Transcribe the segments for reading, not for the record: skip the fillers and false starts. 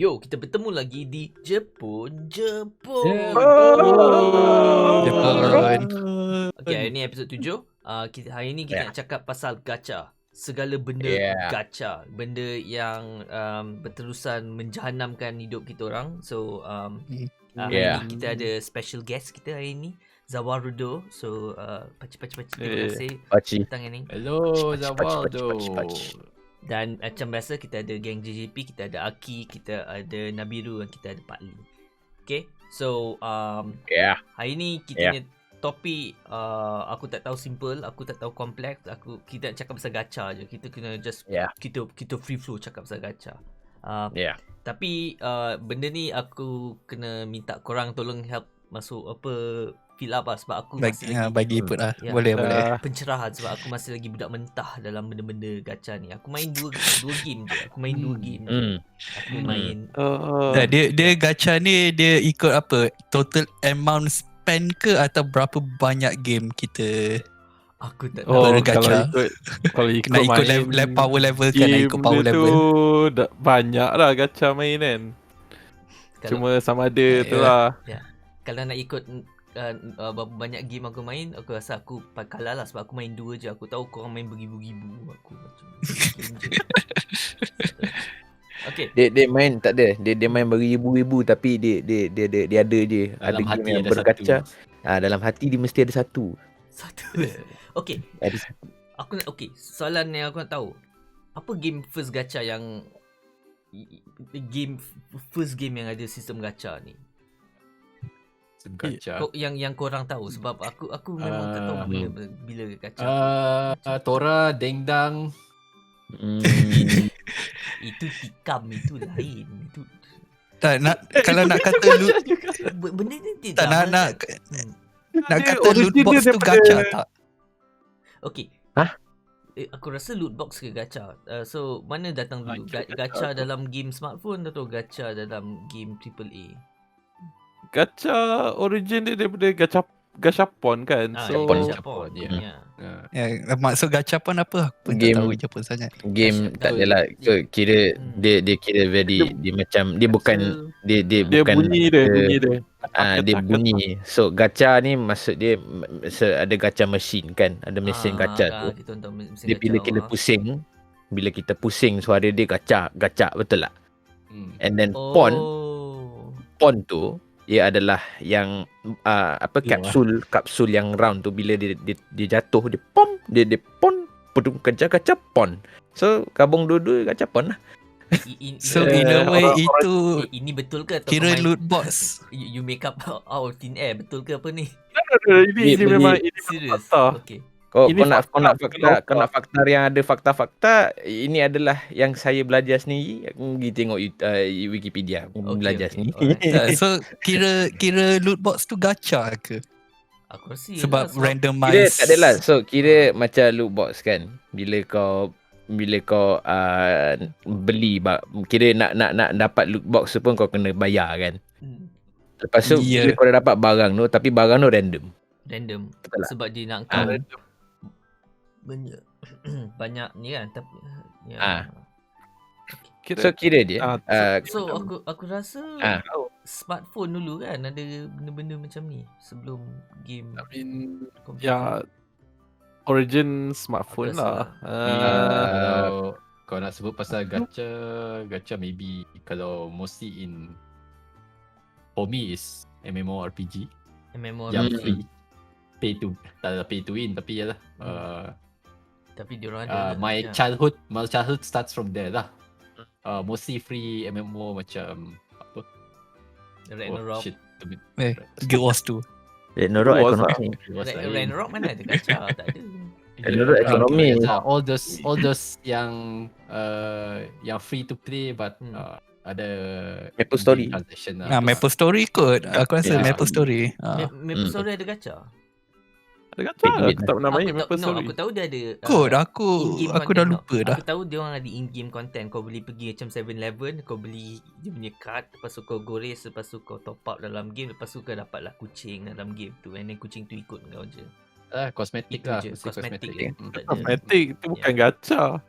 Yo, kita bertemu lagi di Jepun. Jepun. Okay, hari ni episod 7. Hari ni kita nak cakap pasal gacha. Segala benda gacha. Benda yang berterusan menjahanamkan hidup kita orang. So, hari ni kita ada special guest kita hari ni, Zawarudo. So, paci-paci terima kasih datang ni. Hello Zawarudo. Dan macam biasa kita ada geng JJP, kita ada Aki, kita ada Nabiru dan kita ada Pak Lee. Okay, so hari ni kita punya topik aku tak tahu simple, aku tak tahu kompleks, kita nak cakap pasal gacha je. Kita kena just kita free flow cakap pasal gacha. Tapi benda ni aku kena minta korang tolong help masuk fill up lah, sebab aku masih lagi bagi input lah. Boleh pencerahan sebab aku masih lagi budak mentah dalam benda-benda gacha ni. Aku main dua game je. Aku main 2 game je. Aku main dia gacha ni dia ikut apa? Total amount spend ke atau berapa banyak game kita? Aku tak tahu. Gacha. Kalau ikut nak ikut power level kan, nak ikut power level. Banyak lah gacha main kan. Cuma sama ada tu lah. Kalau nak ikut berapa banyak game aku main, aku rasa aku kalah lah sebab aku main 2 je. Aku tahu korang main beribu-ribu, aku macam okay. Dia main tak ada. Dia main beribu-ribu tapi dia ada je. Dalam ada hati game yang ada bergacha. Dalam hati dia mesti ada satu. Okay. Soalan yang aku nak tahu, apa game first gacha yang first game yang ada sistem gacha ni? Gacha. Yang korang tahu, sebab aku memang tak tahu bila gacha. Tora, Dengdang. Itu tikam, itu lain. Itu tak nak kalau nak kata loot benda ni tak tidak nak kata loot box tu gacha tak? Okay. Aku rasa loot box ke gacha. So mana datang dulu? Gacha dalam game smartphone atau gacha dalam game AAA? Gacha origin dia daripada gachapon kan. Gachapon. Maksud gachapon apa? Aku pun Game, tak tahu Jepun sangat. Game tak adalah kira dia kira very dia macam dia bukan dia bukan bunyi dia. Dia bunyi. So gacha ni maksud dia ada gacha machine kan. Ada mesin gacha tu. Dia bila kita pusing suara dia gacha betul tak? And then pon tu ia adalah yang kapsul yang round tu, bila dia jatuh dia pon pedung gacha pon. So gabung dua-dua gacha pon lah. So in a way itu ini betul ke atau kira loot box? You make up out of thin air, betul ke apa ni? Ini memang serius. Okay. Kau nak fakta yang ada fakta, ini adalah yang saya belajar sendiri. Aku pergi tengok Wikipedia, belajar sendiri. So kira loot box tu gacha ke? Aku rasa sebab randomize. Kira tak adalah. So kira macam loot box kan. Bila kau beli, kira nak dapat loot box tu pun kau kena bayar kan. Lepas tu bila kau dah dapat barang tu, tapi barang tu random. Sebab dia nak kau banyak ni kan, tapi So kira dia so aku rasa smartphone dulu kan ada benda-benda macam ni sebelum game. Origin smartphone lah. Kalau kau nak sebut pasal gacha maybe kalau mostly for me is MMORPG. Yang free. Pay to win, tapi yalah. Tapi diorang ada my childhood starts from there lah. Mostly free MMO macam apa? Ragnarok. Guild Wars 2. Ragnarok ekonomi. Ragnarok mana ada gacha? Tak ada. Ragnarok ekonomi. All those yang free to play but ada Maple Story. Maple Story kot. Aku rasa Maple Story. Maple Story ada gacha. Ada gacha lah. Aku tak pernah main Maple Story. Aku tahu dia ada kot. Aku dah lupa dah. Aku tahu dia orang ada in-game content. Kau boleh pergi macam 7-Eleven, kau beli dia punya card, lepas tu kau gores, lepas tu kau top up dalam game, lepas tu kau dapatlah kucing dalam game tu, and then kucing tu ikut kau je. Kosmetik lah. Kosmetik tu bukan gacha.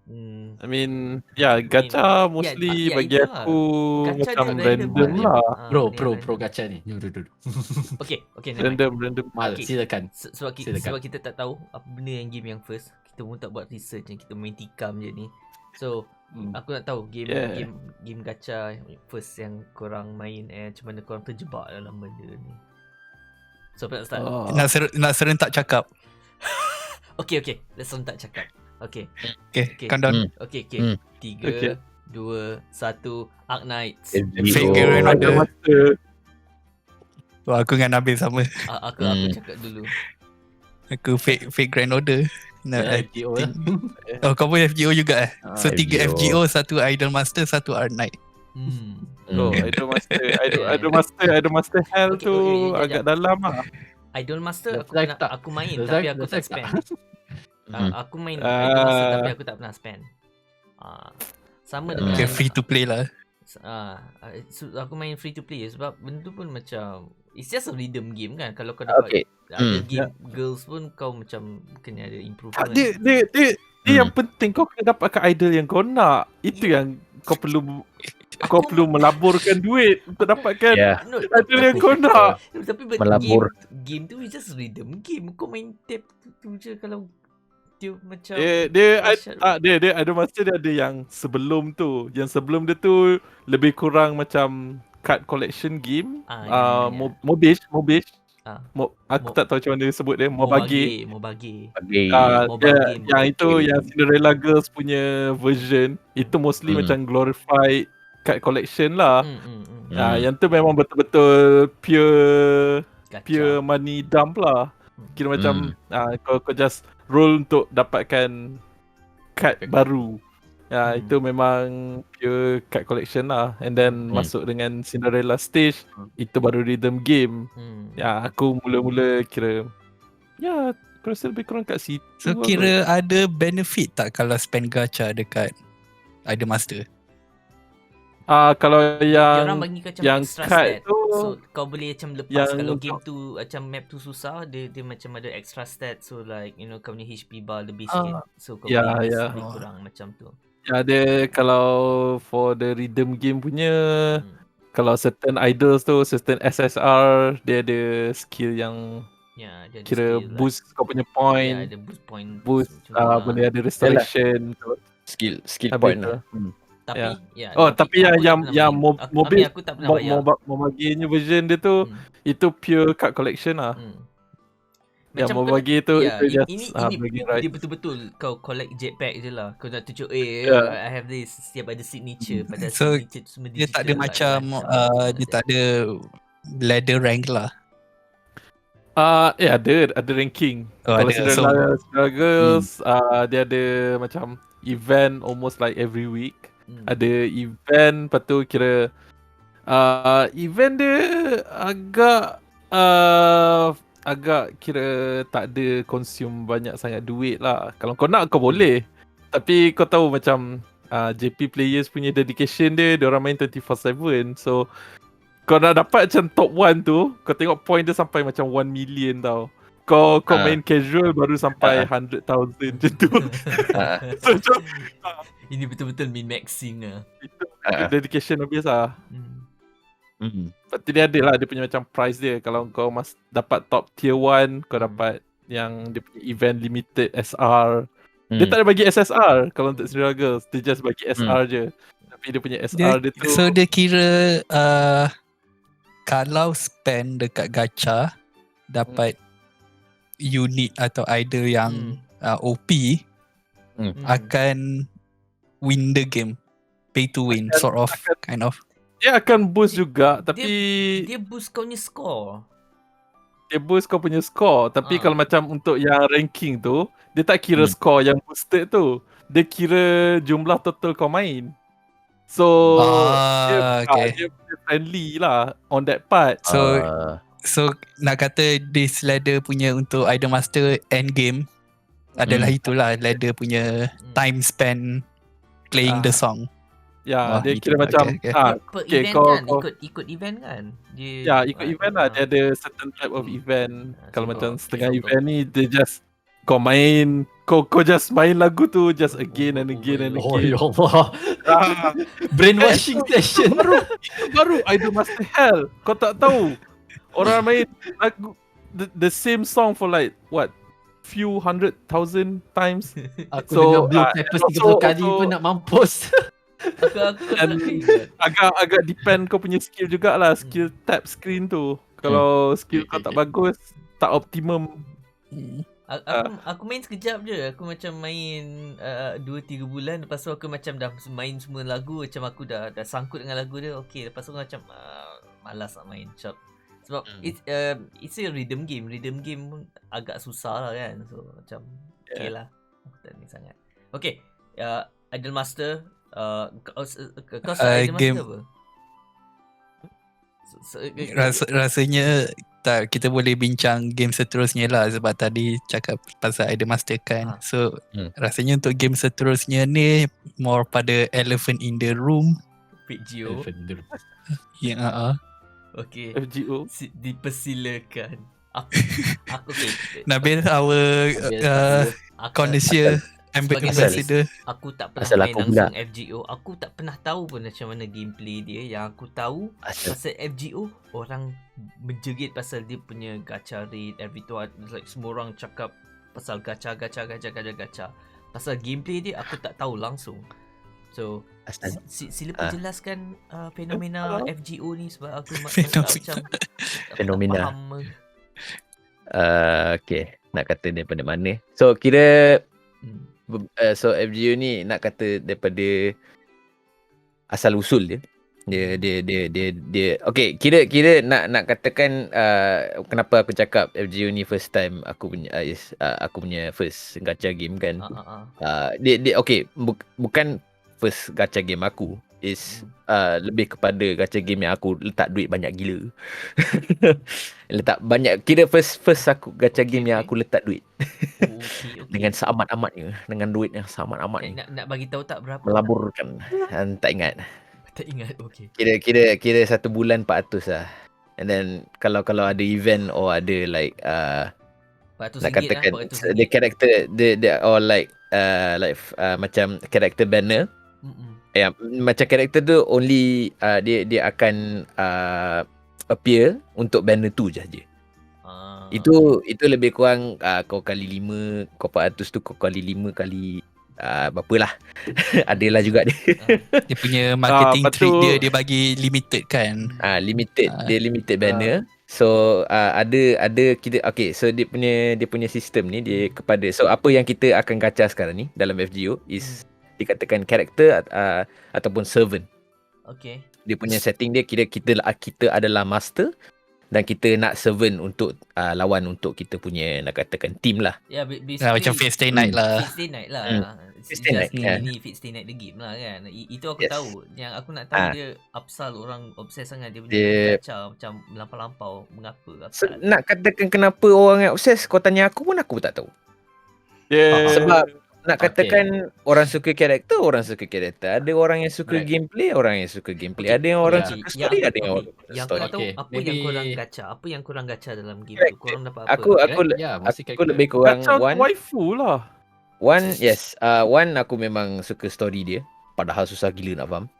I mean, gacha mostly bagi aku gacha macam dia random lah. Pro gacha ni. Okay, Random. Silakan. Sebab kita tak tahu apa benda yang game yang first. Kita pun tak buat research, kita main tikam je ni. So, aku nak tahu game gacha first yang korang main macam mana korang terjebak dalam benda ni. So, nak start? Nak serentak cakap. Okay, let's serentak cakap. Okay, countdown. Okay. 3, 2, 1, Ark Knights. Fate Grand Order. Wah, aku dengan Nabil sama. Aku cakap dulu. Aku Fate Grand Order. FGO lah. Oh, kau pun FGO juga So 3 FGO. FGO, 1 Idolmaster, 1 Ark Knight. Idolmaster Hell tu agak dalam lah. Idolmaster aku main tapi aku tak spend. Aku main Idolmaster tapi aku tak pernah spend. Sama dengan free to play lah. Aku main free to play sebab benda tu pun macam it's just a rhythm game kan. Kalau kau dapat ada game girls pun kau macam kena ada improvement. Dia yang penting kau kena dapatkan idol yang kau nak. Itu yang kau perlu melaburkan duit untuk dapatkan idol yang kau nak. Tapi game tu is just rhythm game. Kau main tab tu je kalau dia macam dia ada masa dia ada yang sebelum tu. Yang sebelum dia tu lebih kurang macam card collection game. Mobish. Aku tak tahu macam mana dia sebut dia. Mobage. Yang itu yang Cinderella Girls punya version. Itu mostly macam glorified card collection lah. Yang tu memang betul-betul pure money dump lah. Kira macam kau just roll untuk dapatkan card baru. Itu memang pure card collection lah. And then masuk dengan Cinderella stage, itu baru rhythm game. Aku mula-mula kira aku rasa lebih kurang kat situ. So kira ada benefit tak kalau spend gacha dekat Idolmaster? Kalau orang bagi kau macam yang extra card stat. tu, So kau boleh macam lepas kalau game tu macam map tu susah, dia macam ada extra stat. So like kau punya HP bar lebih sikit. So kau boleh lebih kurang macam tu. Dia kalau for the rhythm game punya, kalau certain idols tu, certain SSR, dia ada skill yang dia kira skill boost kau punya point. ada boost point. Boleh ada restoration. Skill point lah. Tapi tapi yang mobil aku tak pernah bayar. Mobaginya version dia tu itu pure card collection lah. Yang Mobagi tu ini dia betul-betul kau collect jetpack je lah. Kau nak tunjuk I have this, setiap ada signature. Padahal signature tu semua dia tak ada macam dia tak ada ladder rank lah. Ada ranking. Kalau Cinderella Girls dia ada macam event almost like every week. Ada event, lepas tu kira event dia agak kira tak ada consume banyak sangat duit lah. Kalau kau nak kau boleh. Tapi kau tahu macam JP players punya dedication dia orang main 24/7. So kau nak dapat macam top 1 tu, kau tengok point dia sampai macam 1 million tau. Kau main casual baru sampai 100,000 macam tu. So macam ini betul-betul min-maxing lah. Itu dedication habis lah. Lepas dia ada lah dia punya macam price dia. Kalau kau dapat top tier 1, kau dapat yang dia punya event limited SR. Dia tak ada bagi SSR kalau untuk Cinderella Girls. Dia just bagi SR je. Tapi dia punya SR dia tu. So dia kira kalau spend dekat gacha dapat unit atau idol yang OP akan win the game, pay to win sort of kind of. Dia akan boost juga tapi dia boost kau punya score. Dia boost kau punya score tapi kalau macam untuk yang ranking tu dia tak kira score yang boosted tu. Dia kira jumlah total kau main. So dia friendly lah on that part. So nak kata this ladder punya untuk Idolmaster end game adalah itulah ladder punya time spent playing the song. Dia kira macam ikut event kan. Ikut event lah. Dia ada certain type of event. Kalau macam setengah event ni dia just kau main kau just main lagu tu just again and again and Oh again. ya Allah. Brainwashing session. Baru Idol Master Hell. Kau tak tahu. Orang main lagu the same song for like what? Few 100,000 times. Aku dengar Blue Peppers 30 kali pun nak mampus. Agak depend kau punya skill jugalah. Skill tap screen tu. Kalau skill kau tak bagus, tak optimum. Aku main sekejap je. Aku macam main 2-3 bulan. Lepas tu aku macam dah main semua lagu. Macam aku dah sangkut dengan lagu dia. Okay, lepas tu aku macam malas nak main. Sebab it's a rhythm game. Rhythm game pun agak susah lah kan. So macam okay lah. Aku tak ni sangat. Okay, Idol Master. Kau start Idol game. Master apa? Rasanya tak, kita boleh bincang game seterusnya lah sebab tadi cakap pasal Idol Master kan. So rasanya untuk game seterusnya ni more pada Elephant in the Room. FGO. Ya, Okay. FGO. Dipersilakan. Aku okay. Nabil, our connoisseur ambassador. Aku tak pernah main langsung FGO. Aku tak pernah tahu pun macam mana gameplay dia. Yang aku tahu pasal FGO, orang menjerit pasal dia punya gacha rate, everything, like semua orang cakap pasal gacha. Pasal gameplay dia aku tak tahu langsung. So sila perjelaskan fenomena FGO ni sebab aku macam fenomena. Okay, nak kata daripada mana? So kira so FGO ni nak kata daripada asal usul dia. Dia okay, kira nak katakan kenapa aku cakap FGO ni first time aku punya first gacha game kan. Dia okay, bukan first gacha game aku, is lebih kepada gacha game yang aku letak duit banyak gila. Letak banyak, kira first aku gacha game yang aku letak duit. Okay. Dengan seamat-amatnya, dengan duit yang seamat-amatnya. Nak bagi tahu tak berapa? Melaburkan. Tak ingat. Tak ingat. Okay. Kira 1 bulan 400 lah. And then kalau ada event or ada like nak katakan the character the or like macam character banner. Ya, macam karakter tu only dia akan appear untuk banner tu je. Itu lebih kurang kau kali 5, kau 400 tu kau kali 5 kali berapa lah. Adalah juga dia. Dia punya marketing trick dia bagi limited kan. Dia limited banner. So ada kita okay, so dia punya sistem ni dia kepada, so apa yang kita akan gacha sekarang ni dalam FGO is dikatakan karakter ataupun servant. Okay. Dia punya setting dia kira kita adalah master dan kita nak servant untuk lawan untuk kita punya nak katakan team lah. Ya, macam Fate Stay Night lah. Fate Stay Night lah. Fate Stay Night. Ini Fate Stay Night the game lah kan. Itu aku tahu. Yang aku nak tahu dia Apsal, orang obses sangat dia punya gacha macam lampau-lampau. Mengapa Apsal? So, nak katakan kenapa orang yang obses, kau tanya aku pun aku tak tahu. Sebab nak katakan orang suka karakter, ada orang yang suka gameplay, ada yang orang suka story, ada yang orang yang story. Tahu apa yang korang gacha dalam game tu, korang dapat apa? Aku lebih kurang one waifu lah. One aku memang suka story dia, padahal susah gila nak faham.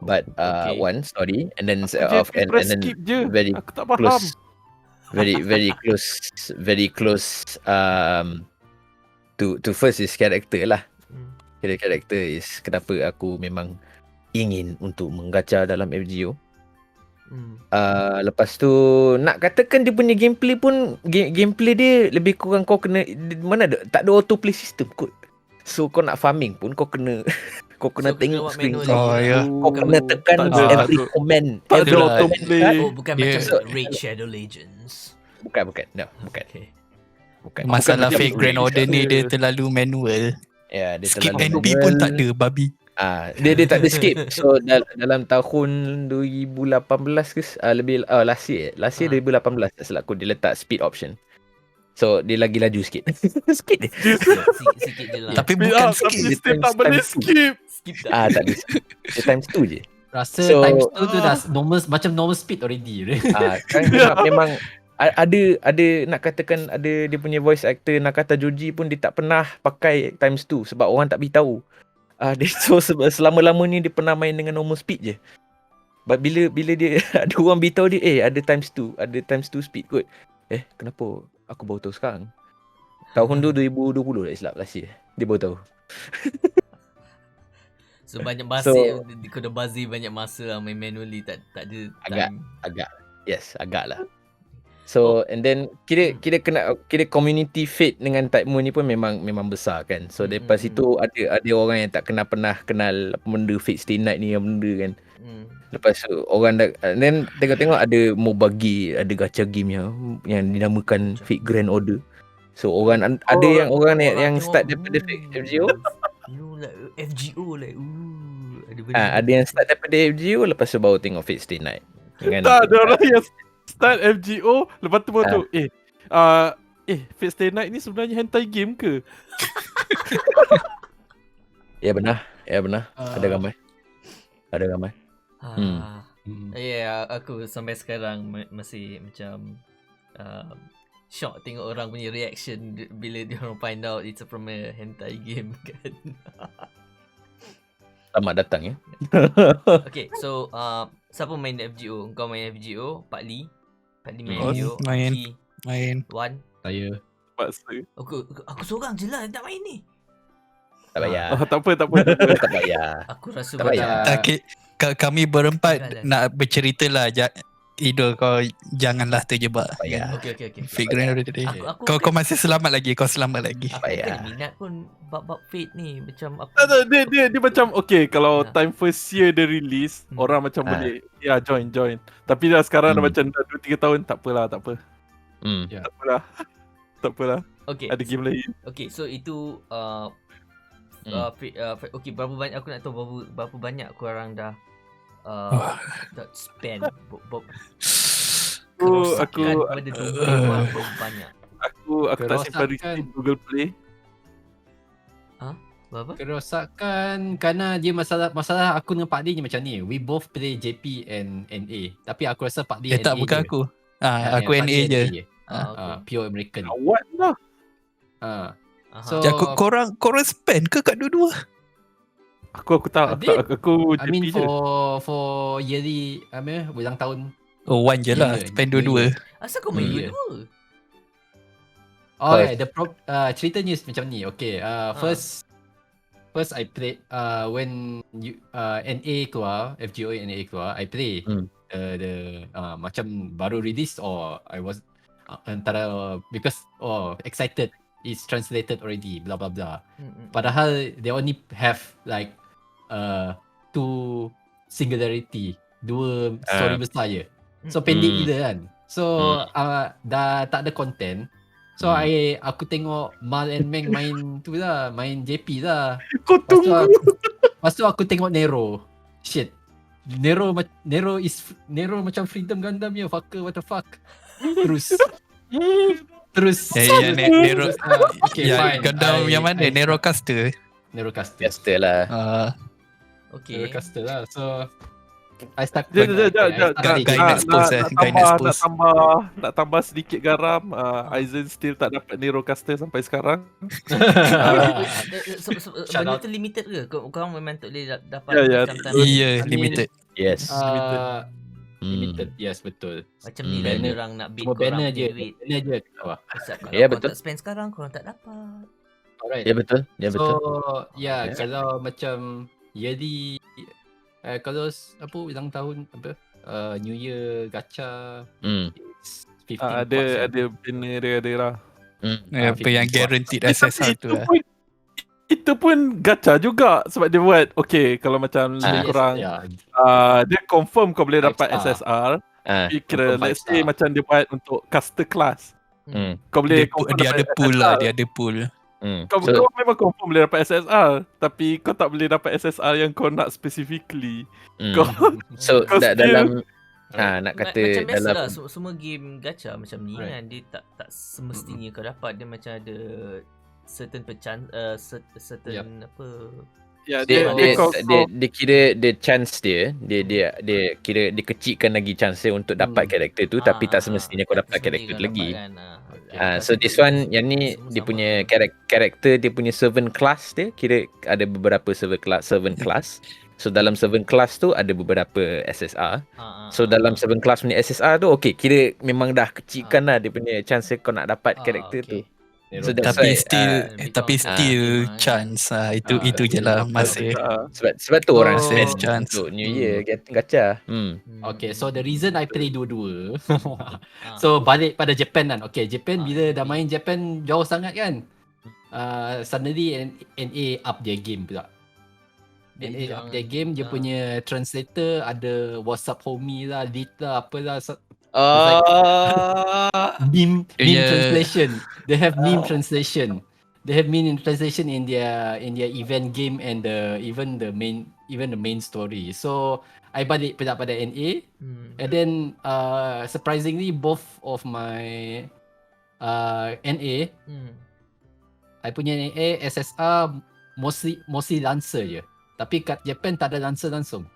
But one story and then very close. Very close to first is character lah. Character is kenapa aku memang ingin untuk menggacha dalam FGO. Lepas tu nak katakan dia punya gameplay pun, gameplay dia lebih kurang kau kena tak ada autoplay system kot. So kau nak farming pun kau kena tengok screen. Kau kena tekan every command. Tak ada autoplay. Bukan macam Raid Shadow Legends. Bukan. Okay. Bukan. Masalah Fate Grand Order ni dia terlalu manual. Ya, dia skip terlalu NP pun tak ada, babi. Dia tak ada skip. So dalam tahun 2018 ke lebih last year 2018 tak salah aku, dia letak speed option. So dia lagi laju sikit. Sikit je lah. Tapi bukan skip, dia tak boleh skip. Tak ada. Dia times 2 je. Rasa times 2 tu dah normal, macam normal speed already. Kan memang ada nak katakan ada dia punya voice actor Nakata Joji pun dia tak pernah pakai times 2 sebab orang tak beritahu. Dia so selama-lama ni dia pernah main dengan normal speed je. But bila dia ada orang beritahu dia ada times 2 speed kot. Kenapa aku baru tahu sekarang? Tahun 2020 tak silap last year. Dia baru tahu. So banyak masa kena bazir banyak masa main manually tak ada time. Agak lah. So and then kira community fate dengan Type Moon ni pun memang besar kan. So lepas itu ada orang yang tak pernah kenal apa benda Fate Stay Night ni yang benda kan. Lepas tu orang dah then tengok ada mobile game, ada gacha game yang dinamakan Fate Grand Order. So orang ada yang start daripada Fate FGO. FGO lah. Ada yang start daripada FGO lepas tu baru tengok Fate Stay Night. Tak ada orang yang start FGO lepas tu baru Fate Stay Night ni sebenarnya hentai game ke? Ya benar. Ada gambar. Aku sampai sekarang masih macam shock tengok orang punya reaction bila dia orang find out it's from a hentai game kan. Selamat datang ya. Okay, so siapa main FGO? Kau main FGO? Pak Lee main FGO? Main. Wan? Saya. Aku seorang je lah tak main ni. Tak payah. Tak apa. Tak payah. Aku rasa tak payah. Kami berempat nak bercerita lah. Idol kau janganlah terjebak. Okay. Figure tadi. Kau masih selamat lagi. Kau selamat lagi. Aku tak ada minat pun bab Fate ni. Macam aku dia macam kalau time first year dia release orang macam boleh join. Tapi dah sekarang dah macam dah 2-3 tahun tak apalah. Tak apalah. Okay. Ada game lain. Okay, so itu okay, berapa banyak aku nak tahu berapa banyak korang dah spend kerosakan pada berapa banyak. Aku tak simpan receipt Google Play. Berapa? Kerosakan kerana dia masalah aku dengan Pak D ni macam ni. We both play JP and NA. Tapi aku rasa Pak D NA tak bukan je. aku. Aku NA je. Pure American. What lah? So korang spend ke kat dua-dua? Aku tak aku I mean JP je. for yearly ulang tahun. One je lah. Spend dua-dua. Asal kau main dua-dua? Ceritanya macam ni. Okay, first I played when NA keluar, FGO NA keluar, I play the macam baru release or I was antara because excited. It's translated already, blah blah blah. Padahal they only have like two singularity, dua story besar je. So pendek gila kan. So dah tak ada content. So aku tengok Mal and Meng main tu lah, main JP lah. Kau tunggu. Lepas tu aku tengok Nero. Shit. Nero macam Freedom Gundam ya, fucker, what the fuck. Terus Nero. Okay, fine. Gundam yang mana? Nerocaster. Nerocaster lah. Okay. Nerocaster lah. So I start nak tambah sedikit garam. Aizen still tak dapat Nerocaster sampai sekarang. Benda tu limited ke? Korang memang tak boleh dapat macam limited. Yes. Limited. Yes, betul. Macam ni lah dia orang nak bid korang banner je. Banner je kat bawah. Kalau korang tak spend sekarang, korang tak dapat. Alright. Ya betul. So, kalau macam yearly kalau ulang tahun New Year gacha 15 ada banner dia lah. Apa yang guaranteed SSR tu lah. Itu pun gacha juga sebab dia buat kalau macam lebih kurang dia confirm kau boleh dapat SSR. Kira let's say macam dia buat untuk caster class. Kau boleh dia ada pool lah, dia ada pool. Kau memang confirm boleh dapat SSR, tapi kau tak boleh dapat SSR yang kau nak specifically. Dalam nak kata macam biasa dalam lah, semua game gacha macam ni kan, dia tak semestinya kau dapat. Dia macam ada certain certain apa. Ya, dia kira the chance dia kira dia kecilkan lagi chance dia untuk dapat karakter tu, tapi tak semestinya kau dapat karakter tu lagi. So this one yang ni dia punya karakter, dia punya servant class dia, kira ada beberapa servant class. So dalam servant class tu ada beberapa SSR. So dalam servant class punya SSR tu kira memang dah kecilkan lah dia punya chance kau nak dapat karakter tu. So tapi still chance itu je lah masih. Sebab tu orang spend untuk New Year gacha. Okay, so the reason I play dua-dua. So balik pada Japan kan. Okay, Japan bila dah main Japan jauh sangat kan. Suddenly NA up their game pula. NA up their game, dia punya translator ada WhatsApp homie lah, lead lah, apalah. Meme translation. They have meme translation. They have meme translation in their event game and even the main story. So I balik pada NA, and then surprisingly both of my NA, I punya NA SSR mostly Lancer je. Tapi kat Japan tak ada Lancer langsung.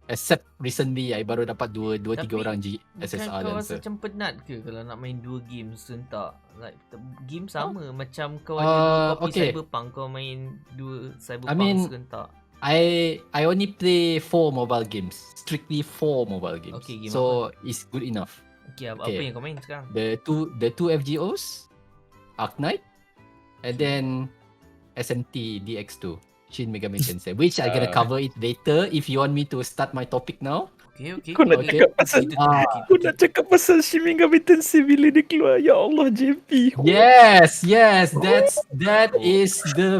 Except recently I baru dapat 2-3 orang SSR kau Lancer. rasa macam penat ke kalau nak main dua game serentak? Like game sama macam kau ada 2 copy Cyberpunk, kau main 2 Cyberpunk serentak. I only play 4 mobile games. Strictly 4 mobile games. Okay, game so apa? it's good enough. Apa yang kau main sekarang? The two FGOs, Arknight, and then SMT DX2. Shin Megami Tensei, which I'm gonna cover it later. If you want me to start my topic now. Okay. Kau nak cakap pasal Shin Megami Tensei bila dia keluar. Ya Allah, JP. Yes, that is the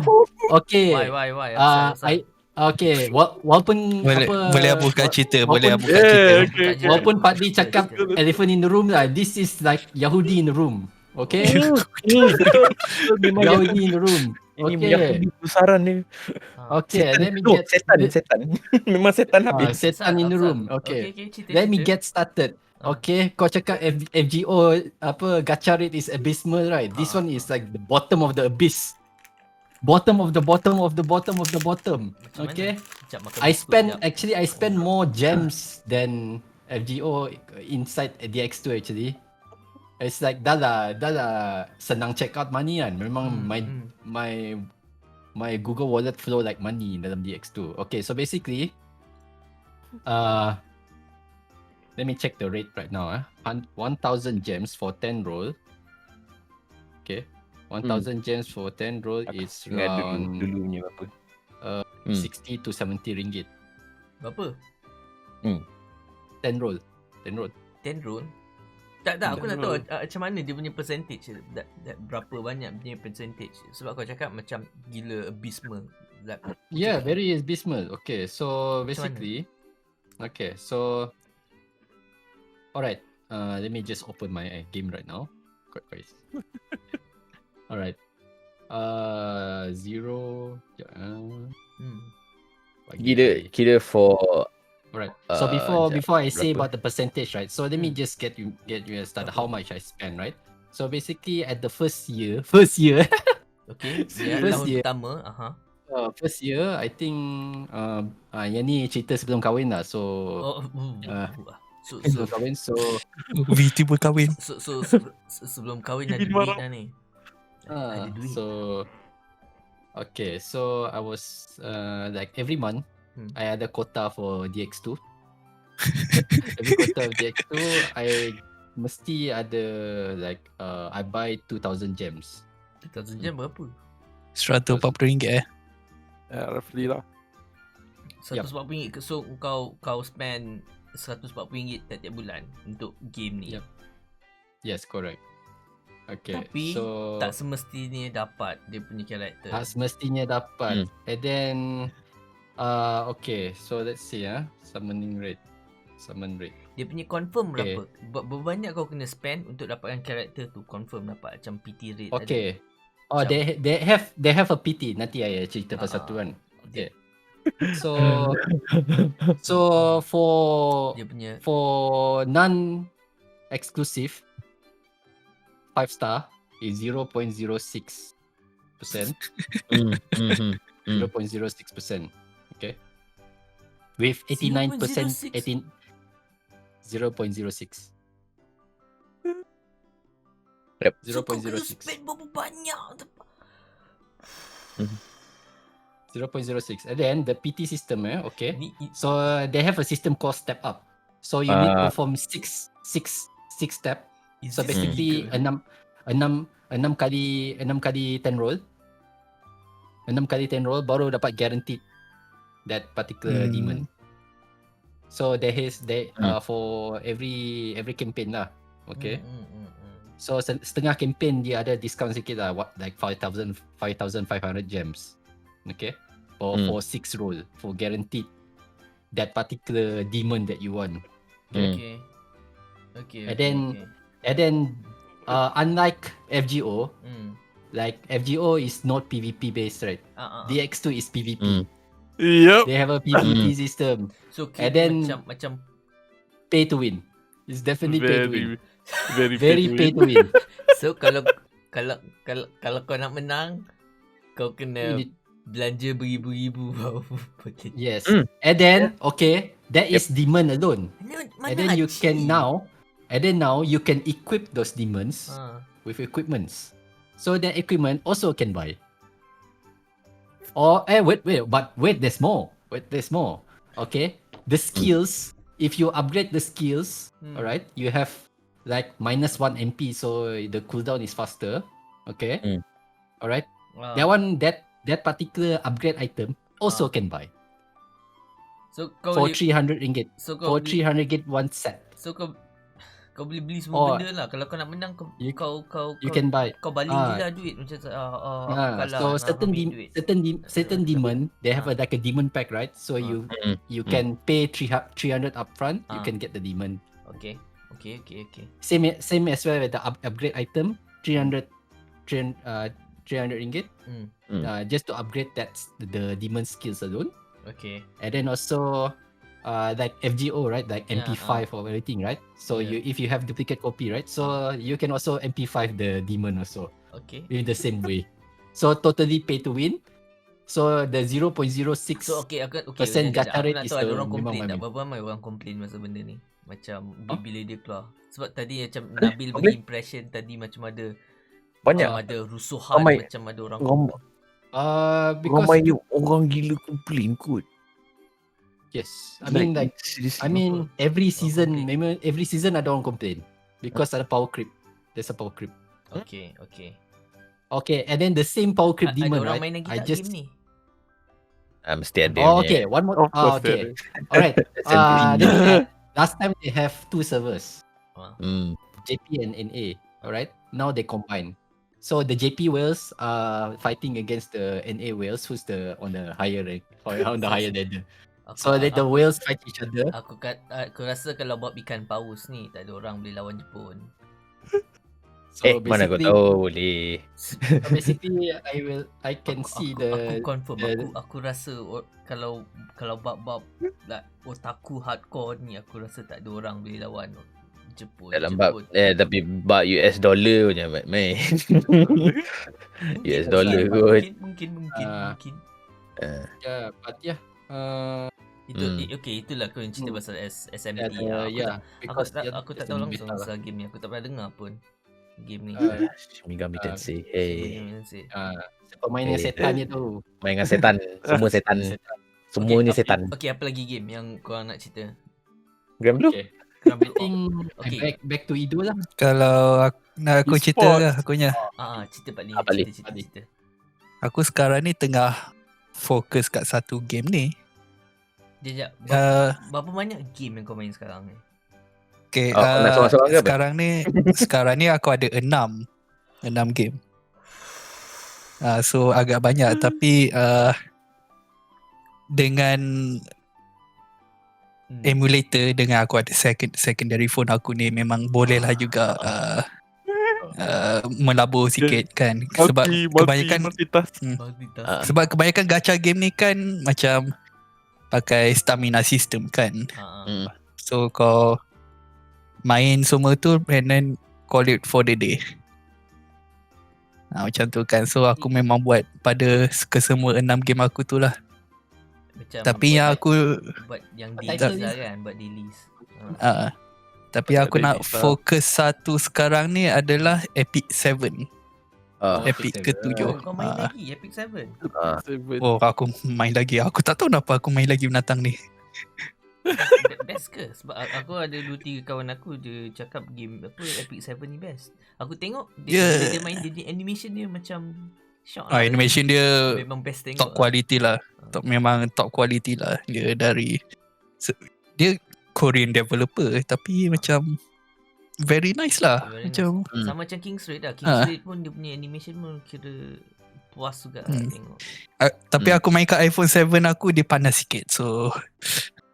okay. Why? Okay, walaupun boleh buka cerita, walaupun Pak Lee cakap elephant in the room lah, this is like Yahudi in the room. Okay. Yahudi in the room. Ini Yahudi pusaran ni. Okay, let me get setan. Memang setan habis. Setan in the room. Okay. Let me get started. Okay, kau cakap FGO gacha rate is abysmal, right? This one is like the bottom of the abyss. Bottom of the bottom of the bottom of the bottom. Okay. I spend more gems than FGO inside DX2 actually. It's like dah lah senang check out money kan. Memang my Google Wallet flow like money dalam DX2. Okay, so basically let me check the rate right now. 1,000 gems for 10 roll. Okay. 1,000 gems for 10 roll is around dulunya berapa? 60 to 70 ringgit. Berapa? 10 roll. Tak, aku nak tahu macam mana dia punya percentage, berapa banyak punya percentage. Sebab kau cakap macam gila abysmal. Yeah, very abysmal. Okay, so basically, alright. Let me just open my game right now. Quick. Alright. 0. Kira for. Alright. So before I say about the percentage, right? So let me just get you started. How much I spend, right? So basically at the first year. Okay. Tahun pertama. First year, I think yang ni cerita sebelum kahwin lah. So sebelum kahwin. So VT berkahwin. So sebelum kahwin ada duit dah ni. Ada duit. So I was like every month. I ada quota for DX2. Every quota of DX2, I mesti ada like I buy 2,000 gems. 2,000 gem berapa? RM140 roughly lah. RM140. So kau spend RM140 tiap-tiap bulan untuk game ni. Yes, correct. Okay. Tapi so, tak semestinya dapat dia punya karakter. Tak semestinya dapat. And then okay, so let's see summon rate. Dia punya confirm berapa? Berapa banyak kau kena spend untuk dapatkan karakter tu? Confirm dapat macam PT rate. Okay. They have a PT. Nanti saya cerita pasal tu kan. Okay. So for dia punya for non exclusive 5 star is 0.06%. 0.06%. Okay. With 89% 0.06. Yep. 0.06. Spend berapa banyak? 0.06. And then the PT system, okay. So they have a system called step up. So you need to perform six step. So basically 6 kali 10 roll. 6 kali 10 roll baru dapat guaranteed that particular demon. So there is for every campaign lah. Okay. So setengah campaign dia ada discount sikit lah, like 5,500 gems. Okay. For 6 roll for guaranteed that particular demon that you want. Okay. And then unlike FGO, like FGO is not PvP based, right? DX2 is PvP. Yep. They have a PvP system. So and then macam pay to win. It's definitely pay to win. Very pay to win. So kalau kau nak menang, kau kena belanja beribu-ribu baru. Yes. And then that is demon alone. And then you can now you can equip those demons with equipments. So that equipment also can buy. Or wait, there's more. Okay. The skills, if you upgrade the skills, alright, you have like -1 MP, so the cooldown is faster. Okay. Alright. That particular upgrade item also can buy. So for 300 ringgit. So for 300 ringgit one set. So kau boleh beli semua benda lah. Kalau kau nak menang, you can buy. Kau baling je lah duit macam so certain demon, they have like a demon pack, right? So you can pay 300 upfront, you can get the demon. Okay. Same as well with the upgrade item, 300 ringgit. Just to upgrade the demon skills alone. Okay. And then also like FGO, right? Like MP5 or everything, right? So if you have duplicate copy, right? So you can also MP5 the demon also. Okay. In the same way. So totally pay to win. So the 0.06% so gacha rate is ada orang komplain tak? Berapa ramai orang komplain masa benda ni? Macam bila dia keluar. Sebab tadi macam Nabil bagi impression tadi macam ada banyak, macam ada rusuhan, macam ada orang because orang gila komplain kot. Yes, every season, every season ada orang complain because ada power creep. There's a power creep. Okay. And then the same power creep demon, ada orang right? main lagi game ni. Mesti ada. Okay, one more. Okay, alright. Last time they have 2 servers, JP and NA. Alright, now they combine. So the JP whales are fighting against the NA whales, who's on the higher rank or on the higher ladder. So let the whales fight each other. Aku rasa kalau buat ikan paus ni tak ada orang boleh lawan Jepun. So mana kau tahu boleh. Basically I can see aku confirm aku rasa kalau bab like otaku hardcore ni, aku rasa tak ada orang boleh lawan Jepun. Dalam bab tapi bab US dollar punya main. US dollar kot. Mungkin. But yeah. Itulah kau yang cerita pasal SMT. Aku tak tahu langsung pasal game ni. Aku tak pernah dengar pun game ni. Megami Tensei. Pemain setan je tu. Main dengan setan. Semua setan. Semuanya setan. Okay, apa lagi game yang kau nak cerita? Game tu? Back to Ido lah. Kalau aku cerita lah akunya. Cerita Pak Lee. Cerita. Aku sekarang ni tengah fokus kat satu game ni. Berapa banyak game yang kau main sekarang ni? Okay, sekarang ni aku ada 6 game. So agak banyak tapi dengan emulator, dengan aku ada secondary phone aku ni, memang boleh lah juga melabur sikit kan. Sebab kebanyakan gacha game ni kan macam pakai stamina system kan. So kau main semua tu and then call it for the day. Macam tu kan. So aku memang buat pada kesemua 6 game aku tu lah. Macam tapi yang aku buat yang dailies lah kan, buat dailies. Tapi aku nak fokus satu sekarang ni adalah Epic 7. Epic ke-7. Kau main lagi Epic 7? Oh, aku main lagi. Aku tak tahu kenapa aku main lagi binatang ni. Best ke? Sebab aku ada 2-3 kawan aku dia cakap game apa Epic 7 ni best. Aku tengok dia main dia animation dia macam shock lah. Animation dia memang best tengok. Top quality lah. Memang top quality lah. Dia dari dia Korean developer tapi macam very nice lah. Very macam nice. Sama macam King's Raid lah. King's Raid pun dia punya animation pun kira puas juga lah tengok. Tapi aku main kat iPhone 7 aku dia panas sikit. So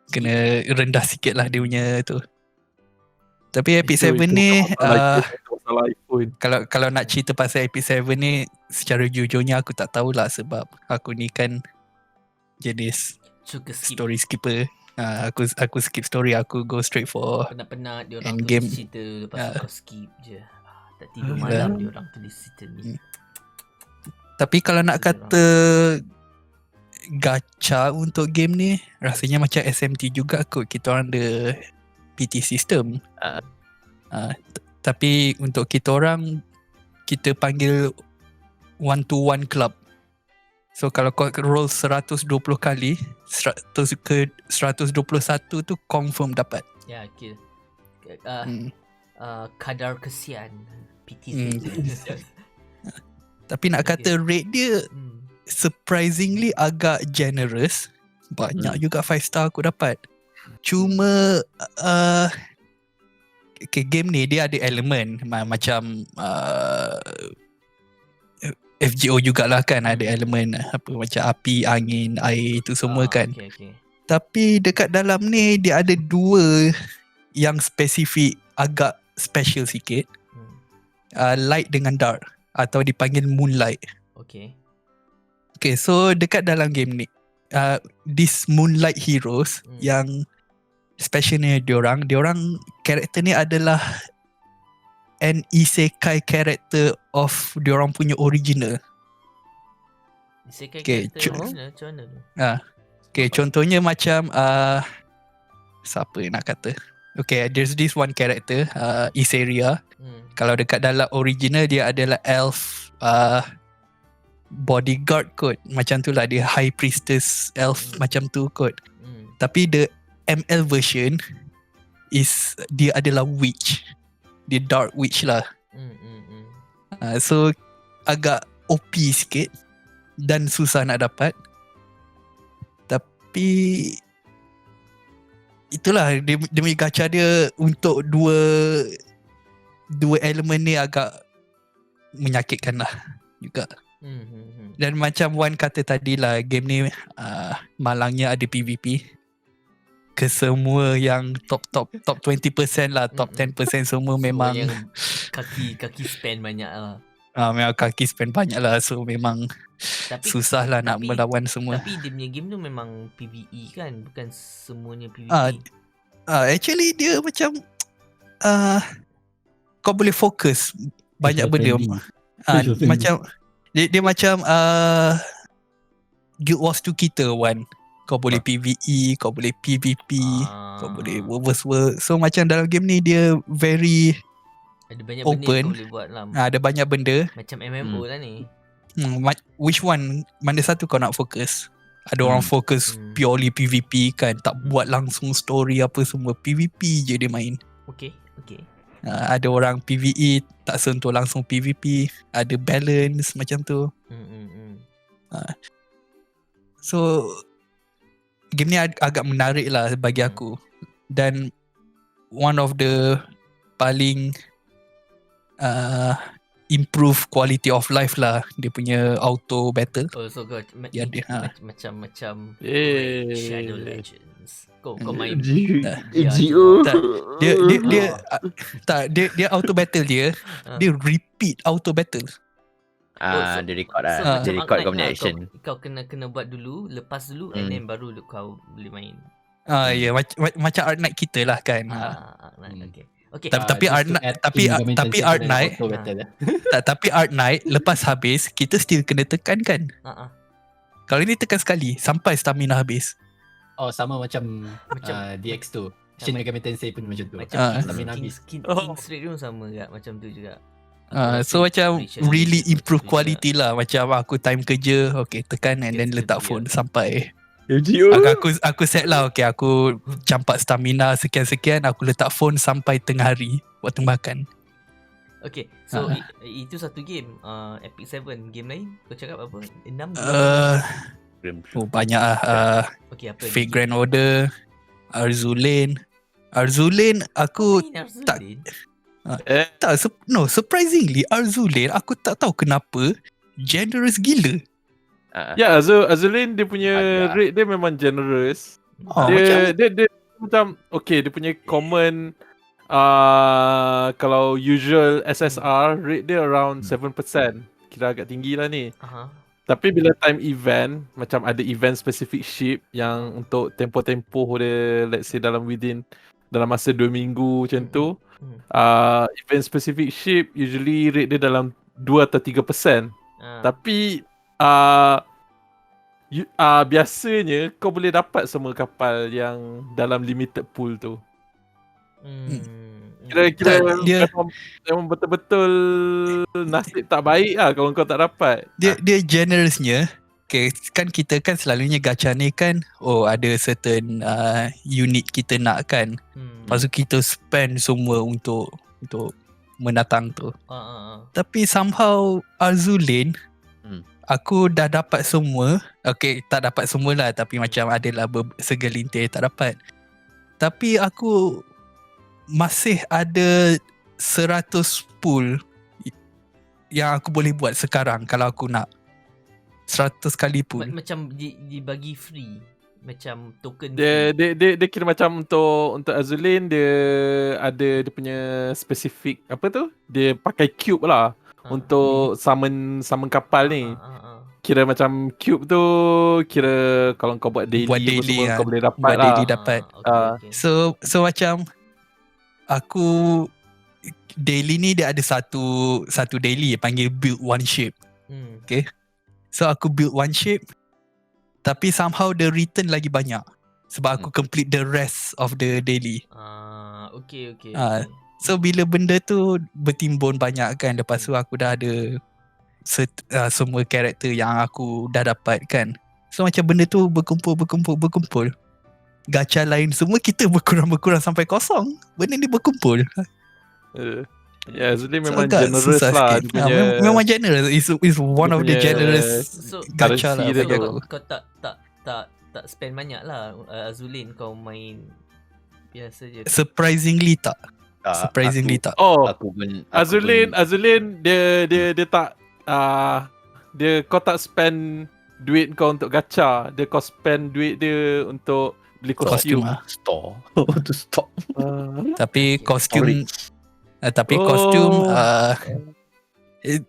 kena rendah sikit lah dia punya tu. Tapi Epic 7 ni kalau nak cerita pasal Epic 7 ni secara jujurnya aku tak tahulah sebab aku ni kan jenis story skipper. Aku skip story, aku go straight for penat-penat dia orang endgame. Tulis cerita lepas tu kau skip je. Tak tidur malam dia orang tulis cerita ni. Tapi kalau nak kata gacha untuk game ni rasanya macam SMT juga kot. Kita orang ada PT system. Tapi untuk kita orang kita panggil 1-to-1 club. So kalau kau roll 120 kali 100 ke 121 tu confirm dapat. Ya, okay. Kadar kesian PT Tapi nak kata rate dia surprisingly agak generous. Banyak juga 5 star aku dapat. Cuma game ni dia ada elemen macam FGO jugalah kan. Ada elemen apa macam api, angin, air tu semua kan. Okay. Tapi dekat dalam ni dia ada 2 yang spesifik agak special sikit. Light dengan dark atau dipanggil moonlight. Okay, so dekat dalam game ni this moonlight heroes yang specialnya diorang karakter ni adalah an isekai character of diorang punya original. Isekai character original macam mana tu? Okay, contohnya macam siapa nak kata? Okay, there's this one character Iseria. Kalau dekat dalam original dia adalah elf bodyguard kot. Macam tu lah, dia high priestess elf macam tu kot. Tapi the ML version is dia adalah witch. Dia dark witch lah. So agak OP sikit dan susah nak dapat. Tapi itulah dia punya gacha dia untuk dua elemen ni agak menyakitkan lah juga. Dan macam Wan kata tadi lah, game ni malangnya ada PVP. Kesemua yang top 20% lah, top 10% semua memang yang kaki spend banyak lah. Memang kaki spend banyak lah. So memang susah lah nak melawan semua. Tapi dia punya game tu memang PvE kan, bukan semuanya PvP. Actually dia macam kau boleh fokus banyak benda. Macam dia macam Guild Wars 2 kita Wan. Kau boleh PvE, kau boleh PvP, kau boleh World. So macam dalam game ni dia very ada banyak open. Benda kau boleh buat lah. Ada banyak benda. Macam MMO lah ni. Which one? Mana satu kau nak fokus? Ada orang fokus purely PvP kan, tak buat langsung story apa semua, PvP je dia main. Okay. Ada orang PvE tak sentuh langsung PvP, ada balance macam tu. So game ni agak menarik lah bagi aku. Dan one of the paling improve quality of life lah dia punya auto battle. Oh, so kau macam Shadow Legends. Kau main MGO. Dia auto battle dia repeat auto battle. Dia record lah. Dia record kau punya action. Kau kena buat dulu, lepas dulu and then baru kau boleh main. Ya, macam Art Knight kita lah kan. Okay. Tapi Art Night tapi Art Night lepas habis kita still kena tekan kan. Kalau ni tekan sekali sampai stamina habis. Oh, sama macam DX2. Shin Megami Tensei pun macam tu. Macam stamina habis. King Street pun sama juga macam tu juga. So macam really improve quality lah. Macam aku time kerja, okay tekan and then letak phone sampai. Aku set lah, okay aku campak stamina sekian-sekian, aku letak phone sampai tengah hari waktu makan. Okay, so itu satu game. Epic 7. Game lain kau cakap apa? 6 game? Banyak lah. Okay, apa Fate Grand Order, Arzulane aku tak surprisingly Arzulane aku tak tahu kenapa generous gila. Ya, Arzulane dia punya rate dia memang generous. Dia macam okay, dia punya common kalau usual SSR rate dia around 7%. Kira agak tinggi lah ni. Tapi bila time event, macam ada event specific ship yang untuk tempoh dia, let's say dalam masa 2 minggu macam tu, event specific ship usually rate dia dalam 2 atau 3%. Tapi biasanya kau boleh dapat semua kapal yang dalam limited pool tu. Kira dia memang betul-betul nasib tak baik lah kalau kau tak dapat. Dia generousnya. Okay, kan kita kan selalunya gacha ni kan ada certain unit kita nak kan. Lepas tu kita spend semua untuk menatang tu. Tapi somehow Arzulane aku dah dapat semua. Okay, tak dapat semua lah, tapi macam adalah segelintir tak dapat. Tapi aku masih ada 100 pool yang aku boleh buat sekarang kalau aku nak 100 kali pool. Macam dibagi free, macam token dia kira macam untuk Arzulane dia ada dia punya spesifik apa tu, dia pakai cube lah untuk summon kapal ni. Kira macam cube tu, kira kalau kau buat daily semua, kau boleh dapat lah. Daily dapat. Okay. So macam aku daily ni dia ada satu daily panggil build one ship. Okay. So aku build one ship, tapi somehow the return lagi banyak sebab aku complete the rest of the daily. Okay. So bila benda tu bertimbun banyak kan, lepas tu aku dah ada semua karakter yang aku dah dapat kan. So macam benda tu berkumpul. Gacha lain semua kita berkurang sampai kosong. Benda ni berkumpul. Ya, Arzulane memang generous lah. Memang generous. It's one of the generous gacha lah. Kau tak spend banyak lah Arzulane, kau main biasa je. Surprisingly tak. tak. Arzulane dia tak dia kau tak spend duit kau untuk gacha, dia kau spend duit dia untuk beli kostum. Store. To stock. Tapi kostum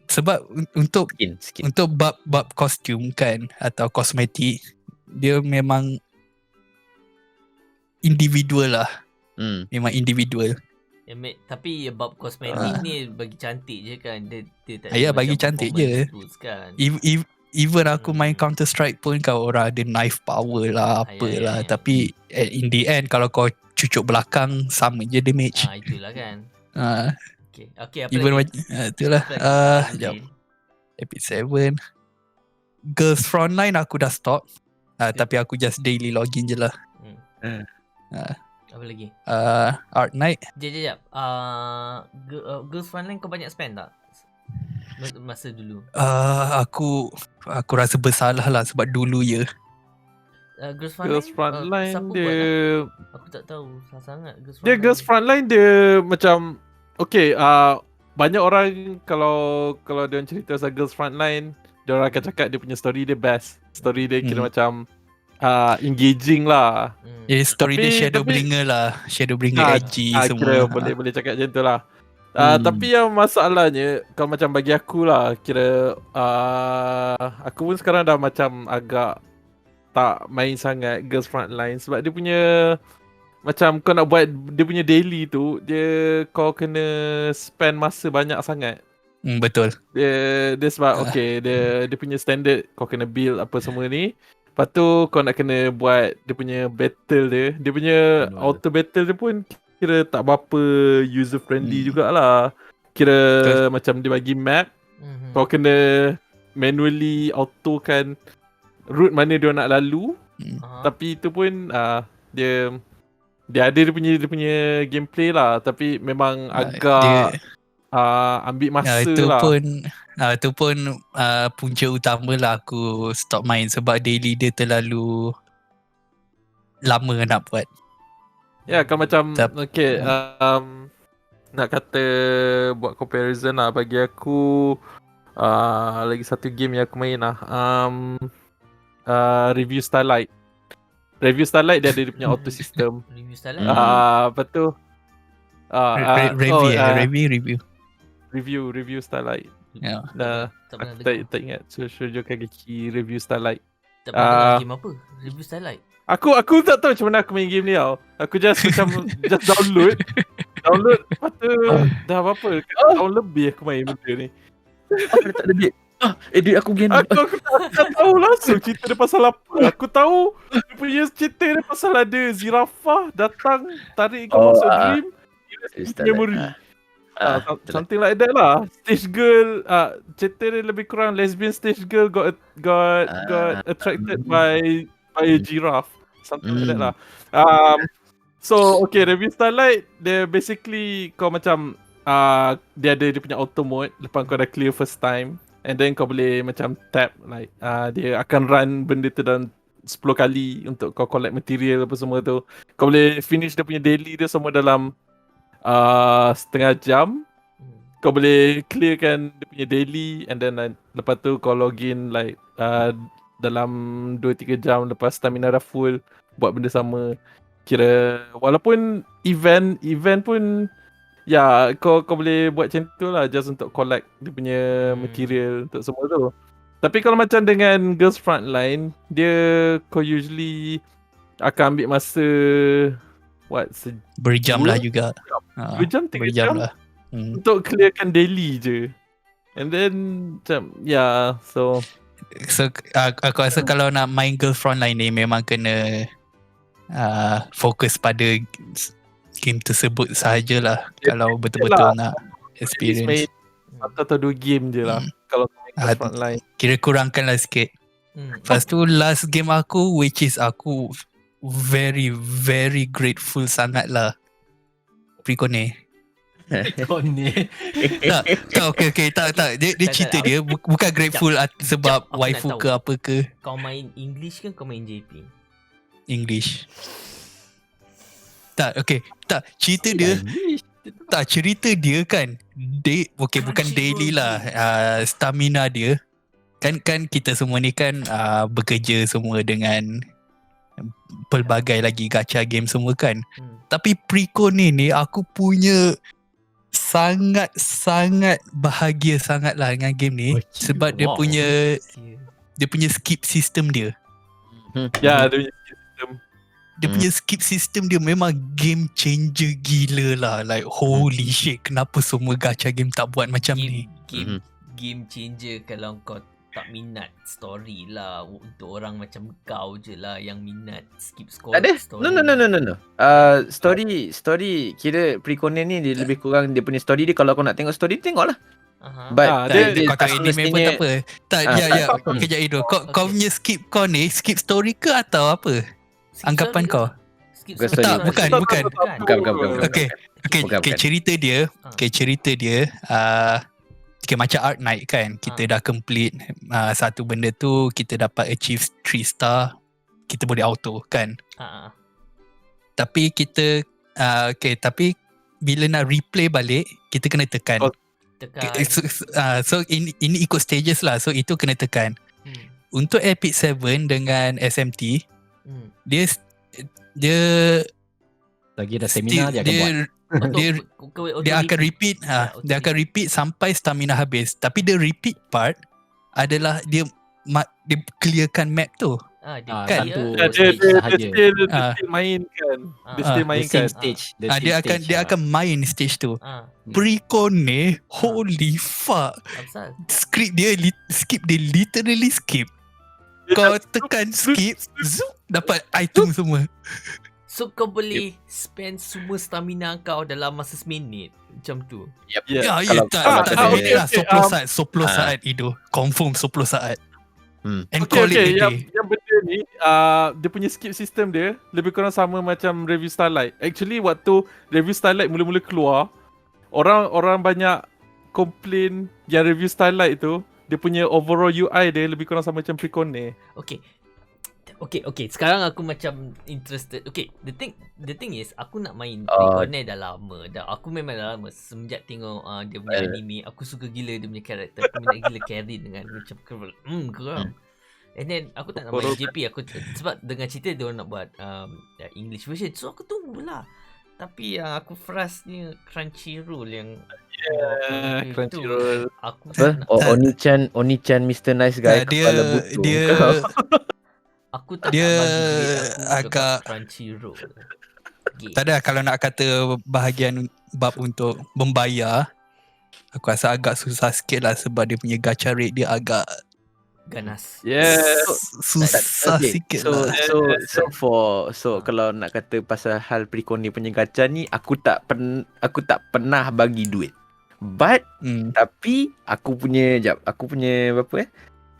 sebab untuk skin. Untuk bab kostum kan atau kosmetik, dia memang individual lah. Memang individual. Tapi bab kosmetik ni bagi cantik je kan. Dia tak bagi cantik je kan. Even aku main Counter Strike pun kau orang ada knife power lah apalah. Tapi in the end kalau kau cucuk belakang sama je damage. Itulah kan. Okay, apa even lagi? Itulah. Epic 7. Girls Frontline aku dah stop. Tapi aku just daily login je lah. Apa lagi? Art Night. Jap. Girls Frontline kau banyak spend tak? Masa dulu. Aku rasa bersalah lah sebab dulu je. Girls Frontline dia aku tak tahu sangat Girls Frontline dia macam okay, banyak orang kalau dia cerita pasal Girls Frontline, dia orang akan cakap dia punya story dia best. Story dia kira macam engaging lah. Story dia Shadowbringer lah. Shadowbringer edgy semua. Kira boleh cakap macam tu lah. Tapi yang masalahnya, kalau macam bagi aku lah, kira aku pun sekarang dah macam agak tak main sangat Girls Frontline sebab dia punya macam kau nak buat dia punya daily tu, kau kena spend masa banyak sangat. Betul. Dia sebab dia punya standard kau kena build apa semua ni. Lepas tu kau nak kena buat dia punya battle dia. Dia punya auto battle dia pun kira tak berapa user friendly jugalah. Kira macam dia bagi map, kau kena manually auto kan route mana dia nak lalu. Tapi itu pun dia ada dia punya gameplay lah, tapi memang agak ambil masa lah. Itu pun punca utama lah aku stop main sebab daily dia terlalu lama nak buat. Ya, kalau macam nak kata buat comparison lah, bagi aku lagi satu game yang aku main lah, Review Starlight. Review Starlight dia ada dia punya auto system. Review Starlight. Lepas tu Review Starlight. Ya. Aku tak ingat Shoujo Kageki Review Starlight. Tak pernah game apa? Review Starlight. Aku tak tahu macam mana aku main game ni tau. Aku just macam just download. Lepas tu dah berapa? Tahun lebih aku main benda ni. Tak ada duit. Duit aku game. Aku tak tahu langsung cerita dia pasal apa. Aku tahu dia punya cerita dia pasal ada zirafah datang tarik kau masuk dream. Memory. Something like that lah. Stage girl, cerita dia lebih kurang lesbian stage girl got attracted by a giraffe. Something like that lah. So Review Starlight dia basically kau macam dia ada dia punya auto mode lepas kau dah clear first time, and then kau boleh macam tap like dia akan run benda tu dalam 10 kali untuk kau collect material apa semua tu. Kau boleh finish dia punya daily dia semua dalam setengah jam. Kau boleh clearkan dia punya daily, and then lepas tu kau login like dalam 2-3 jam lepas stamina dah full buat benda sama. Kira walaupun event pun kau boleh buat macam tu lah, just untuk collect dia punya material untuk semua tu. Tapi kalau macam dengan Girls Frontline, dia kau usually akan ambil masa berjam lah juga. 2 jam, 3 jam lah untuk clearkan daily je. And then macam so aku rasa kalau nak main Girls Frontline ni memang kena fokus pada game tersebut sahajalah. Kalau betul-betul nak experience atau 2 game je lah kalau main Girls Frontline. Kira kurangkan lah sikit. Lepas tu last game aku, which is aku very very grateful sangat lah, Precone. Tak dia cerita dia bukan grateful sebab waifu ke apa ke. Kau main English ke kau main JP? English. Tak cerita dia kan bukan daily lah. Stamina dia kan kita semua ni kan bekerja semua dengan pelbagai lagi gacha game semua kan. Tapi Precone ni aku punya sangat bahagia sangat lah dengan game ni sebab dia punya skip system dia. Dia punya skip system dia memang game changer gila lah. Like holy shit, kenapa semua gacha game tak buat macam ni? Game changer kalau kau tak minat story lah. Untuk orang macam kau je lah yang minat skip story. No. Story kira Precone ni dia lebih kurang dia punya story dia. Kalau kau nak tengok story tengok lah. But kau tak anime pun tak apa. Kejap itu. Kau punya skip kau ni skip story ke atau apa? Anggapan kau? Bukan. Okay, cerita dia. Macam Art Night kan, kita dah complete satu benda tu, kita dapat achieve 3 star, kita boleh auto kan. Tapi kita tapi bila nak replay balik, kita kena tekan. So ini ikut stages lah. So itu kena tekan. Untuk Epic 7 dengan SMT, dia lagi ada seminar dia akan buat. Dia akan repeat dia akan repeat sampai stamina habis. Tapi the repeat part adalah dia clearkan map tu. Kan? Dia still main kan. Dia still main kan. Dia akan main stage tu. Pre-con holy fuck. Script dia literally skip. Kau tekan skip, zoom, dapat item semua. So kau boleh spend semua stamina kau dalam masa seminit. Macam tu. Ya, tak 10 saat itu. Confirm 10 saat. And call it a day. Yang benda ni dia punya skip system dia lebih kurang sama macam Review Starlight. Actually waktu Review Starlight mula-mula keluar, orang banyak complain yang Review Starlight tu, dia punya overall UI dia lebih kurang sama macam Precon ni. Okay. Sekarang aku macam interested. Okay, the thing is aku nak main Precon ni dah lama. Aku memang dah lama semenjak tengok dia punya anime. Aku suka gila dia punya karakter. Aku minat gila carry dengan macam geram. And then aku tak nak main JP. Aku sebab dengan cerita dia orang nak buat English version. So aku tunggulah. Tapi aku frustnya Crunchyroll yang Crunchyroll. Aku Oni-chan Mr. Nice Guy kepala butuh. Aku tak dia nak bagi agak Crunchyroll. Tak ada, kalau nak kata bahagian bab untuk membayar, aku rasa agak susah sikit lah sebab dia punya gacha rate dia agak ganas. Susah sikit lah. So kalau nak kata pasal hal Precon ni punya gacha ni, aku tak pernah bagi duit. But tapi aku punya berapa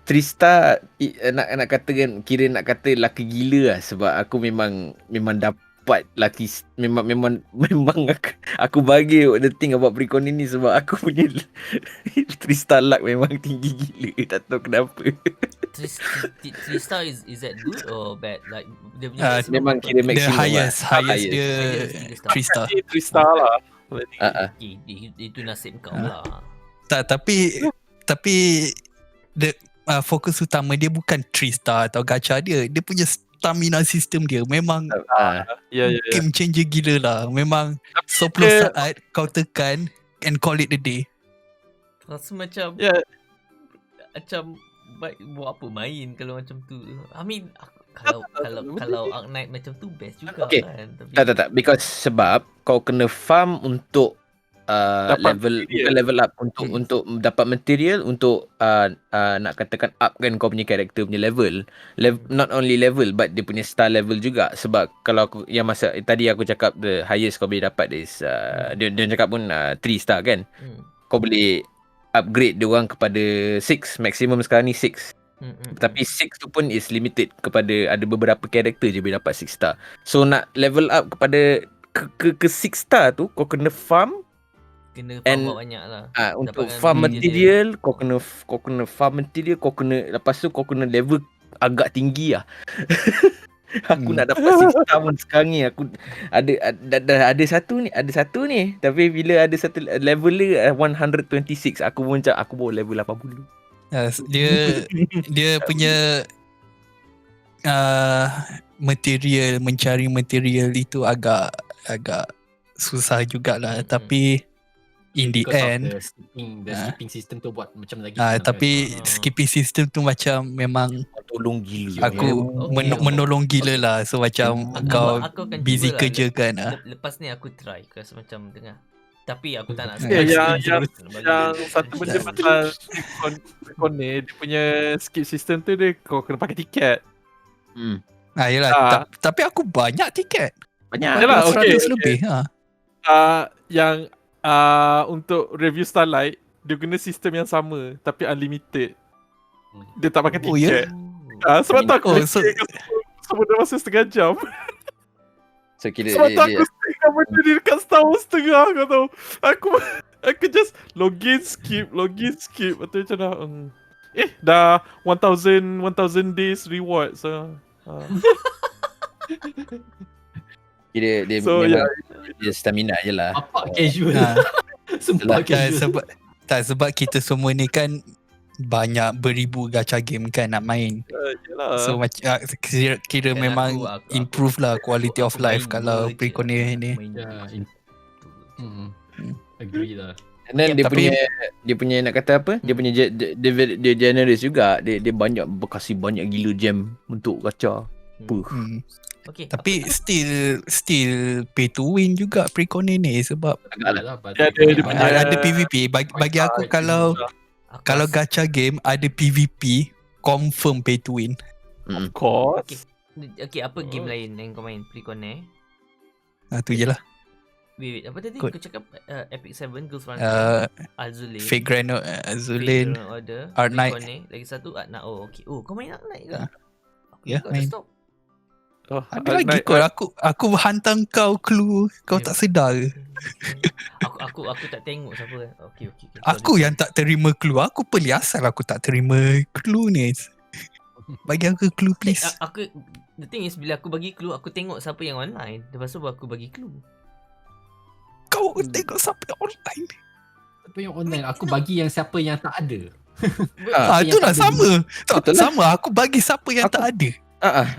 3 star nak katakan, kira nak kata laki gila lah, sebab aku memang dapat laki, memang aku bagi the thing about Precon ni sebab aku punya 3 star luck memang tinggi gila, tak tahu kenapa. 3 star is that good or bad? Like dia punya memang kira maximum highest dia 3 star. 3 star lah. Itu nasib kau lah. Tapi fokus utama dia bukan 3 star atau gacha dia punya stamina system dia memang game changer gila lah. Memang 10 saat kau tekan and call it a day. Rasa macam macam buat apa main kalau macam tu. I mean kalau Ark Knight macam tu best juga kan. Tapi tak because sebab kau kena farm untuk level up untuk dapat material untuk nak katakan up kan kau punya karakter punya level. Not only level but dia punya star level juga. Sebab kalau aku yang masa tadi aku cakap the highest kau boleh dapat is dia cakap pun 3 star kan. Kau boleh upgrade dia orang kepada 6, maximum sekarang ni 6. Tapi 6 tu pun is limited kepada ada beberapa karakter je boleh dapat 6 star. So nak level up kepada ke 6 star tu kau kena farm banyak lah. Untuk farm material kau kena farm material, lepas tu kau kena level agak tinggi lah. Aku nak dapat 6 star pun sekarang ni aku ada satu ni tapi bila ada satu level dia 126 aku pun macam aku baru level 80. Dia punya mencari material itu agak susah jugalah. Tapi in the end the skipping system tu buat macam lagi tapi skipping system tu macam memang tolong gila. Aku menolong gila lah. So macam kau busy kerja kan. Lepas ni aku try. Aku rasa macam dengar. Tapi aku tak nak yang satu benda pasal Precon ni, dia punya skip system tu dia kau kena pakai tiket. Yelah, tapi aku banyak tiket. Yalah, 100 lebih. Yang untuk Review Starlight dia guna sistem yang sama tapi unlimited. Dia tak pakai tiket. Sebab tu aku semua dah masa setengah jam. So kira sebab tu aku setengah benda dia dekat setahun setengah kau tahu. Aku just login skip. Lepas tu macam dah 1000 days reward. So kira dia memang dia stamina je lah. Apa casual. Sumpah casual. Sebab kita semua ni kan banyak beribu gacha game kan nak main. So macam kira memang improve lah quality of life kalau Precon ni. Agree lah. And then dia punya nak kata apa? Dia punya dia generous juga. Dia banyak berkasih banyak gila gem untuk gacha. Okay, tapi still pay to win juga Precon ni sebab ada PVP. Bagi aku kalau gacha game ada PVP confirm pay to win. Of course. Okay, apa game lain yang kau main Precon ni? Tu je lah. Wait, apa tadi? Kau cakap Epic 7, Ghost Runner, Azulin, Fate Azulin, Art Knight. Lagi satu Art Knight. Oh, okay. Oh, kau main Art Knight ke? Ya, main. Ada lagi aku hantar kau clue, kau tak sedar ke? Aku tak tengok siapa. Okay. Aku yang tak terima clue. Aku pelik asal aku tak terima clue ni. Bagi aku clue please. The thing is bila aku bagi clue, aku tengok siapa yang online. Lepas tu aku bagi clue. Kau tengok siapa yang online? Siapa yang online? Aku bagi yang siapa yang tak ada. Itu dah sama. Sama, aku bagi siapa yang tak ada.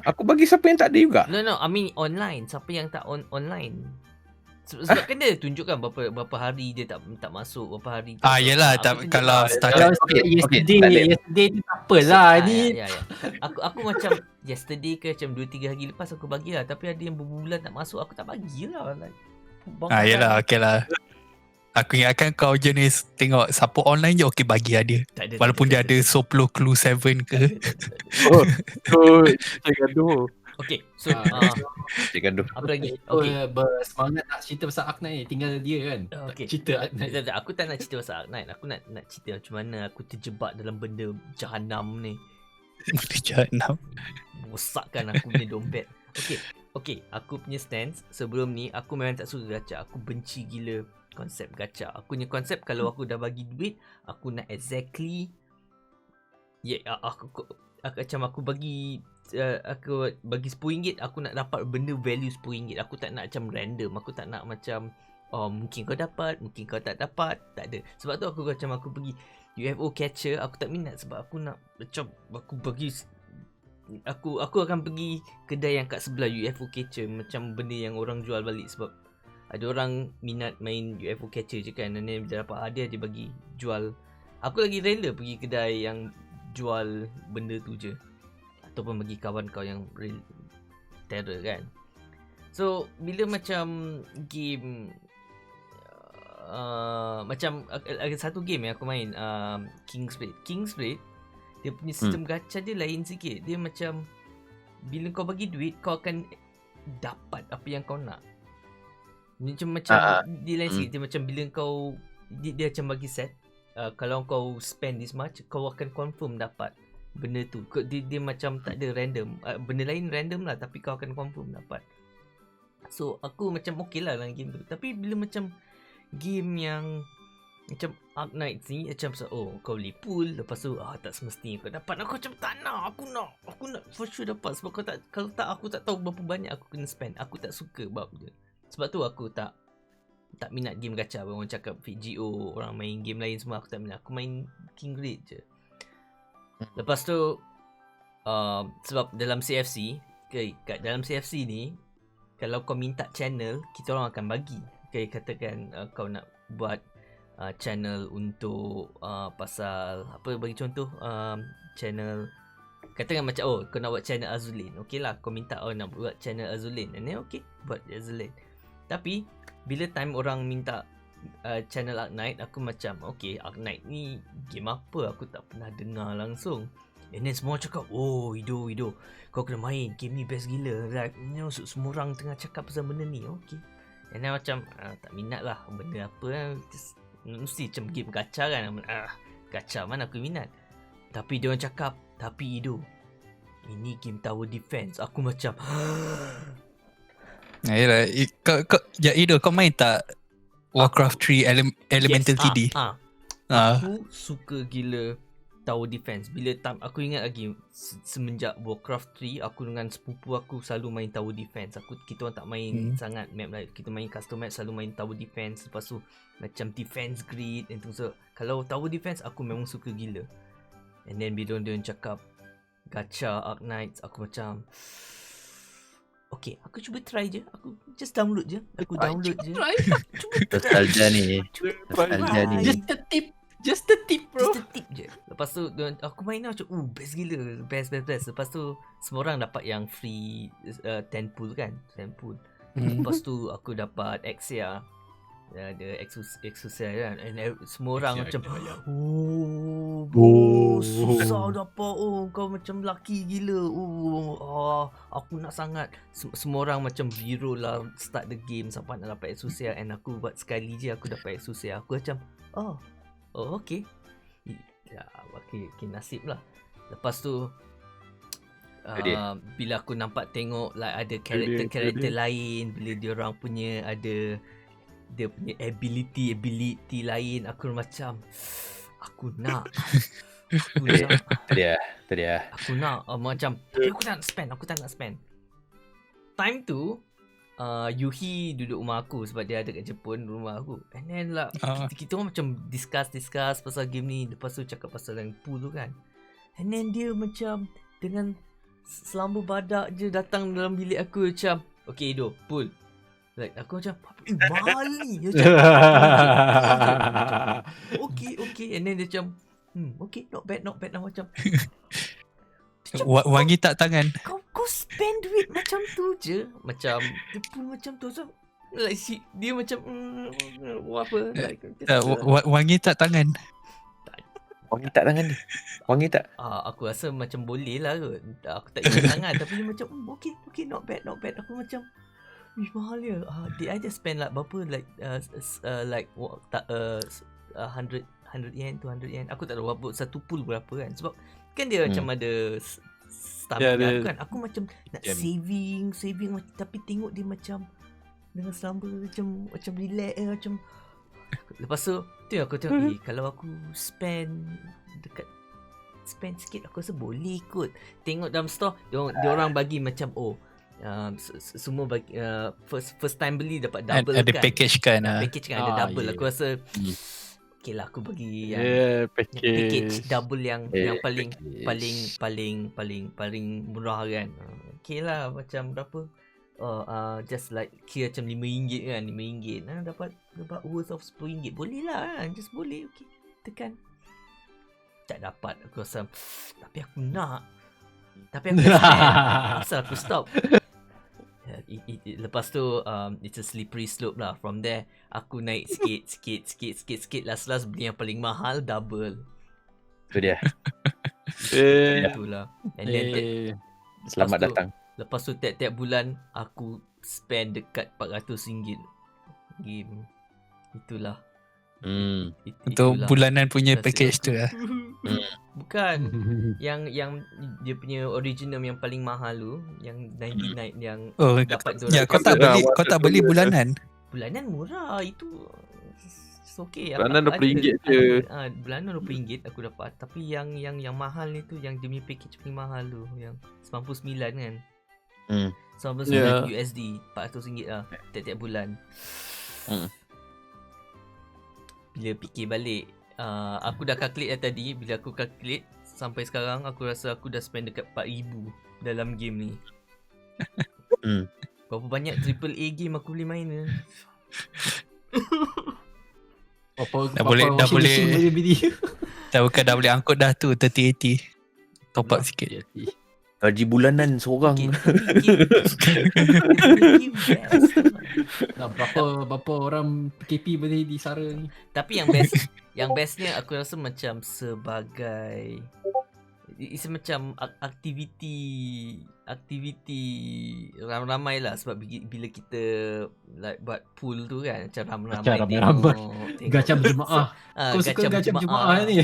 Aku bagi siapa yang tak ada juga. No, I mean online. Siapa yang tak online. Sebab kan dia tunjukkan berapa hari dia tak masuk, berapa hari tak yelah, kalau setakat yesterday tu tak apalah ni. Ya. Aku macam yesterday ke macam 2-3 hari lepas aku bagilah, tapi ada yang berbulan tak masuk, aku tak bagilah. Yelah, okey lah. Aku ingatkan kau jenis tengok siapa online je okey bagi dia. Walaupun dia ada soplo clue 7 ke. Cik gaduh. Okay, so Cik gaduh. apa lagi? Okay. Bersemangat nak cerita pasal Ark Knight ni, tinggal dia kan. Okay. Cerita Ark Knight. Aku tak nak cerita pasal Ark Knight. Aku nak cerita macam mana aku terjebak dalam benda jahanam ni. Benda jahanam. Rosakkan aku punya dompet. Okay, aku punya stance sebelum ni aku memang tak suka gacha. Aku benci gila konsep gacha. Aku punya konsep kalau aku dah bagi duit, aku nak exactly aku bagi RM10, aku nak dapat benda value RM10. Aku tak nak macam random. Aku tak nak macam mungkin kau dapat, mungkin kau tak dapat. Tak ada. Sebab tu aku pergi UFO catcher, aku tak minat sebab aku nak macam aku akan pergi kedai yang kat sebelah UFO catcher, macam benda yang orang jual balik sebab ada orang minat main UFO catcher je kan, dan dia dapat hadiah dia bagi jual. Aku lagi rela pergi kedai yang jual benda tu je, ataupun bagi kawan kau yang real terror kan. So bila macam game macam ada satu game yang aku main, Kingsblade, dia punya sistem gacha dia lain sikit. Dia macam bila kau bagi duit, kau akan dapat apa yang kau nak. Macam dia lain sikit. Dia macam bila kau dia macam bagi set, kalau kau spend this much, kau akan confirm dapat benda tu. Dia macam tak ada random. Benda lain random lah, tapi kau akan confirm dapat. So aku macam okey lah dalam game tu. Tapi bila macam game yang macam Ark Knight ni, macam kau boleh pull, lepas tu tak semestinya kau dapat. Aku macam tak nak. Aku nak for sure dapat. Sebab kalau tak aku tak tahu berapa banyak aku kena spend. Aku tak suka bab dia. Sebab tu aku tak minat game gacha. Orang cakap VGO, orang main game lain semua, aku tak minat. Aku main Kingsblade je. Lepas tu sebab dalam CFC, kat dalam CFC ni, kalau kau minta channel, kita orang akan bagi. Katakan kau nak buat channel untuk pasal apa, bagi contoh channel, katakan macam kau nak buat channel Azulin. Okey lah, kau minta nak buat channel Azulin, and then okey, buat Azulin. Tapi bila time orang minta channel Ark Knight, aku macam okey, Ark Knight ni game apa, aku tak pernah dengar langsung. And then semua cakap, Ido, kau kena main, game ni best gila. Like, semua orang tengah cakap pasal benda ni. Okey. And then macam tak minat lah, benda apa lah. Mesti macam game gacha kan. Gacha mana aku minat. Tapi dia orang cakap, tapi Ido, ini game tower defense. Aku macam Yalah, Ido, kau main tak Warcraft 3 Elemental TD? Aku suka gila tower defense. Bila aku ingat lagi semenjak Warcraft 3, aku dengan sepupu aku selalu main tower defense. Kita orang tak main sangat map lain. Kita main custom map, selalu main tower defense. Lepas tu macam defense grid and so. Kalau tower defense aku memang suka gila. And then bila dia cakap gacha Ark Knights, aku macam Okay, aku cuba try je. Aku just download je. Aku download je. Nostalgia ni. Just a tip bro. Just a tip je. Lepas tu aku main macam best gila. Best. Lepas tu semua orang dapat yang free 10 pool kan. 10 pool. Lepas tu aku dapat Exia. Ada Exusia kan. And semua orang macam susah dapat. Kau macam lucky gila. Aku nak sangat. Semua orang macam hero lah start the game sampai nak dapat Exusia. And aku buat sekali je aku dapat Exusia. Aku macam okay. Ya, okay, nasib lah. Lepas tu bila aku nampak tengok like ada karakter lain, bila diorang punya ada dia punya ability lain, aku macam aku nak Tadi aku nak macam tapi aku tak nak spend time tu. Yuhi duduk rumah aku sebab dia ada kat Jepun rumah aku. And then lah kita orang macam discuss pasal game ni. Lepas tu cakap pasal yang pool tu kan. And then dia macam dengan selamba badak je datang dalam bilik aku macam okay Edo, pool. Like aku macam mahal ni. Macam okay. And then dia macam okay, not bad lah macam. Wangi tak tangan. Kau spend duit macam tu je. Macam dia pun macam tu. So like dia macam apa like, wangi tak tangan. Wangi tak tangan ni. Wangi tak? Aku rasa macam boleh lah kot. Aku tak ingat sangat. Tapi dia macam okay, not bad. Aku macam mahal ya. Did I just spend like berapa like 100 yen, 200 yen. Aku tak tahu berapa satu pool berapa kan. Sebab kan dia macam ada stamina kan. Aku macam nak saving tapi tengok dia macam dengan selamba macam relax macam. Lepas tu aku tengok kalau aku spend sikit aku rasa boleh kot. Tengok dalam store dia orang bagi macam semua bagi first time beli dapat double ada kan. Package kan. Package kan ada double. Aku rasa okay lah aku bagi yang package double yang paling murah kan. Okay lah macam berapa just like kira macam RM5 kan. RM5 dapat worth of RM10. Boleh lah kan. Just boleh. Okay tekan tak dapat. Aku rasa tapi aku nak spend. Asal aku stop. Lepas tu it's a slippery slope lah. From there aku naik sikit. Last beli yang paling mahal double. Itu dia. Itulah. And then selamat datang. Lepas tu tiap-tiap bulan aku spend dekat RM400 game. Itulah. Untuk bulanan punya package tu lah. Bukan yang dia punya original yang paling mahal tu, yang 99 yang dapat ya, kau tak beli bulanan. Bulanan murah itu. Okay, bulanan RM20 je. Bulanan RM20 aku dapat. Tapi yang mahal ni tu, yang demi package paling mahal tu, yang 99 kan. 99 USD, RM400 lah tiap-tiap bulan. Bila fikir balik, aku dah calculate tadi. Bila aku calculate sampai sekarang, aku rasa aku dah spend dekat RM4,000 dalam game ni. Berapa banyak AAA game aku boleh main ni. Dah boleh dah boleh angkut dah tu 3080. Top up sikit. Gaji bulanan seorang. Berapa orang PKP boleh disara ni. Tapi yang bestnya aku rasa macam sebagai it's macam aktiviti ramai-ramai lah. Sebab bila kita like buat pool tu kan, macam ramai-ramai gacha berjemaah. Kau suka gacha berjemaah ni?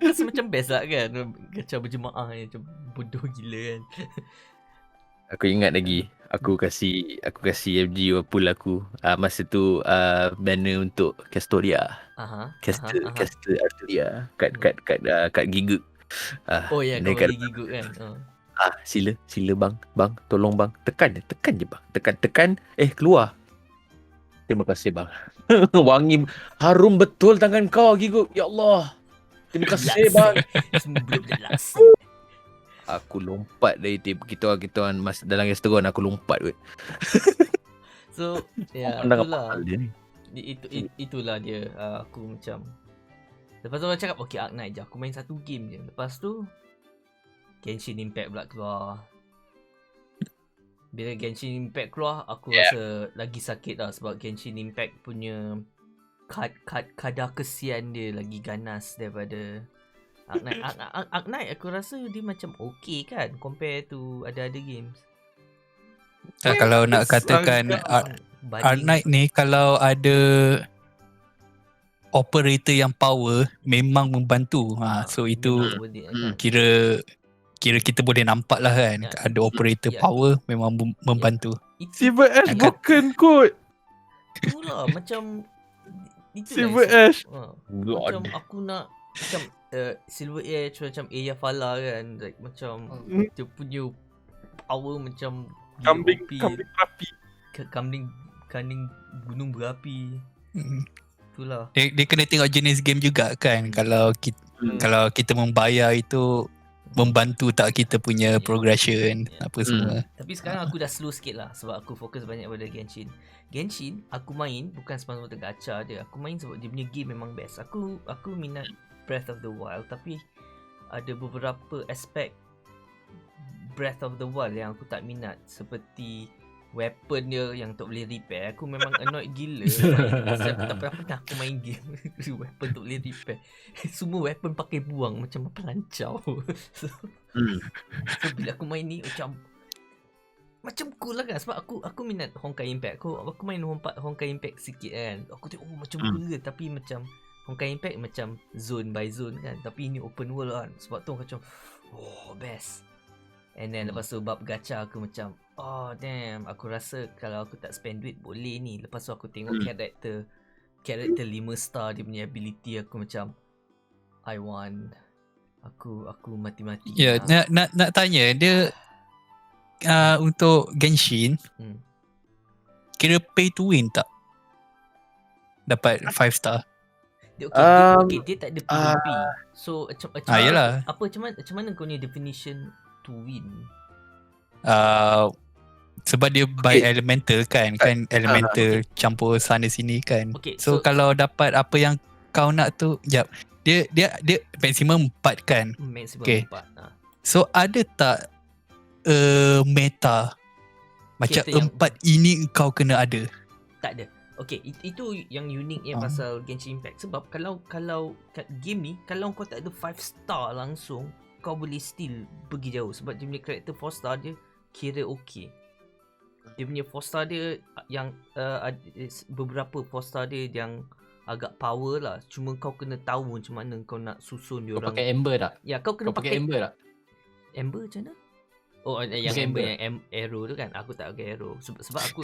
Rasa macam best lah kan, gacha berjemaah ni macam bodoh gila kan. Aku ingat lagi, aku kasih FG pool aku masa tu banner untuk Castoria. Caster Arturia kat Giguk. Oh ya, kau bagi Giguk kan. Sila bang, tolong bang, tekan je bang, tekan keluar. Terima kasih bang. Wangi harum betul tangan kau Giguk. Ya Allah, terima kasih bang. Aku lompat dari kita mas dalam restoran aku lompat weh. So ya itulah itulah dia aku macam lepas tu orang cakap okay Ark Knight je aku main satu game je. Lepas tu Genshin Impact pula keluar. Bila Genshin Impact keluar aku rasa lagi sakit lah sebab Genshin Impact punya kadar kesian dia lagi ganas daripada Ark Knight. Ark Knight aku rasa dia macam okay kan compare to ada games. Kalau nak katakan Ark Knight ni kalau ada operator yang power memang membantu. So itu kira kita boleh nampak lah kan ada operator power memang membantu. Silver Ash broken kot. Itulah macam Silver Ash. Macam aku nak macam Silver Ash macam Eyafala kan like macam dia punya power macam kambing berapi. Kambing gunung berapi. Itulah. Dia kena tengok jenis game juga kan. Kalau kita membayar itu membantu tak kita punya progression apa semua. Tapi sekarang aku dah slow sikit lah sebab aku fokus banyak pada Genshin aku main bukan semata-mata gacha dia. Aku main sebab dia punya game memang best. Aku minat Breath of the Wild tapi ada beberapa aspek Breath of the Wild yang aku tak minat seperti weapon dia yang tak boleh repair. Aku memang annoyed gila tak pernah aku main game weapon tak boleh repair. Semua weapon pakai buang macam pelancau. So bila aku main ni macam cool lah kan sebab aku minat Honkai Impact. Aku main Honkai Impact sikit kan. Aku tengok macam cool tapi macam Honkai Impact macam zone by zone kan. Tapi ini open world kan. Sebab tu macam best. And then lepas tu bab gacha aku macam damn, aku rasa kalau aku tak spend duit boleh ni. Lepas tu aku tengok karakter 5 star dia punya ability aku macam I want. Aku mati-mati. Ya, nak tanya dia untuk Genshin kira pay to win tak? Dapat 5 star. Dia dia tak ada PvP. So yalah. Macam mana kau ni definition to win? Sebab dia by elemental kan elemental campur sana sini kan. So kalau dapat apa yang kau nak tu dia maximum 4 kan. Maximum 4. So ada tak meta macam 4 ini kau kena ada? Tak ada. Okay, itu yang uniknya pasal Genshin Impact. Sebab kalau game ni kalau kau tak ada 5 star langsung kau boleh still pergi jauh. Sebab dia punya karakter 4 star dia kira okay. Dia punya 4 star dia yang beberapa 4 star dia yang agak power lah. Cuma kau kena tahu macam mana kau nak susun dia orang. Kau pakai Ember tak? Ya, kau kena pakai Ember tak? Ember macam mana? Yang Ember yang arrow tu kan. Aku tak pakai arrow. Sebab aku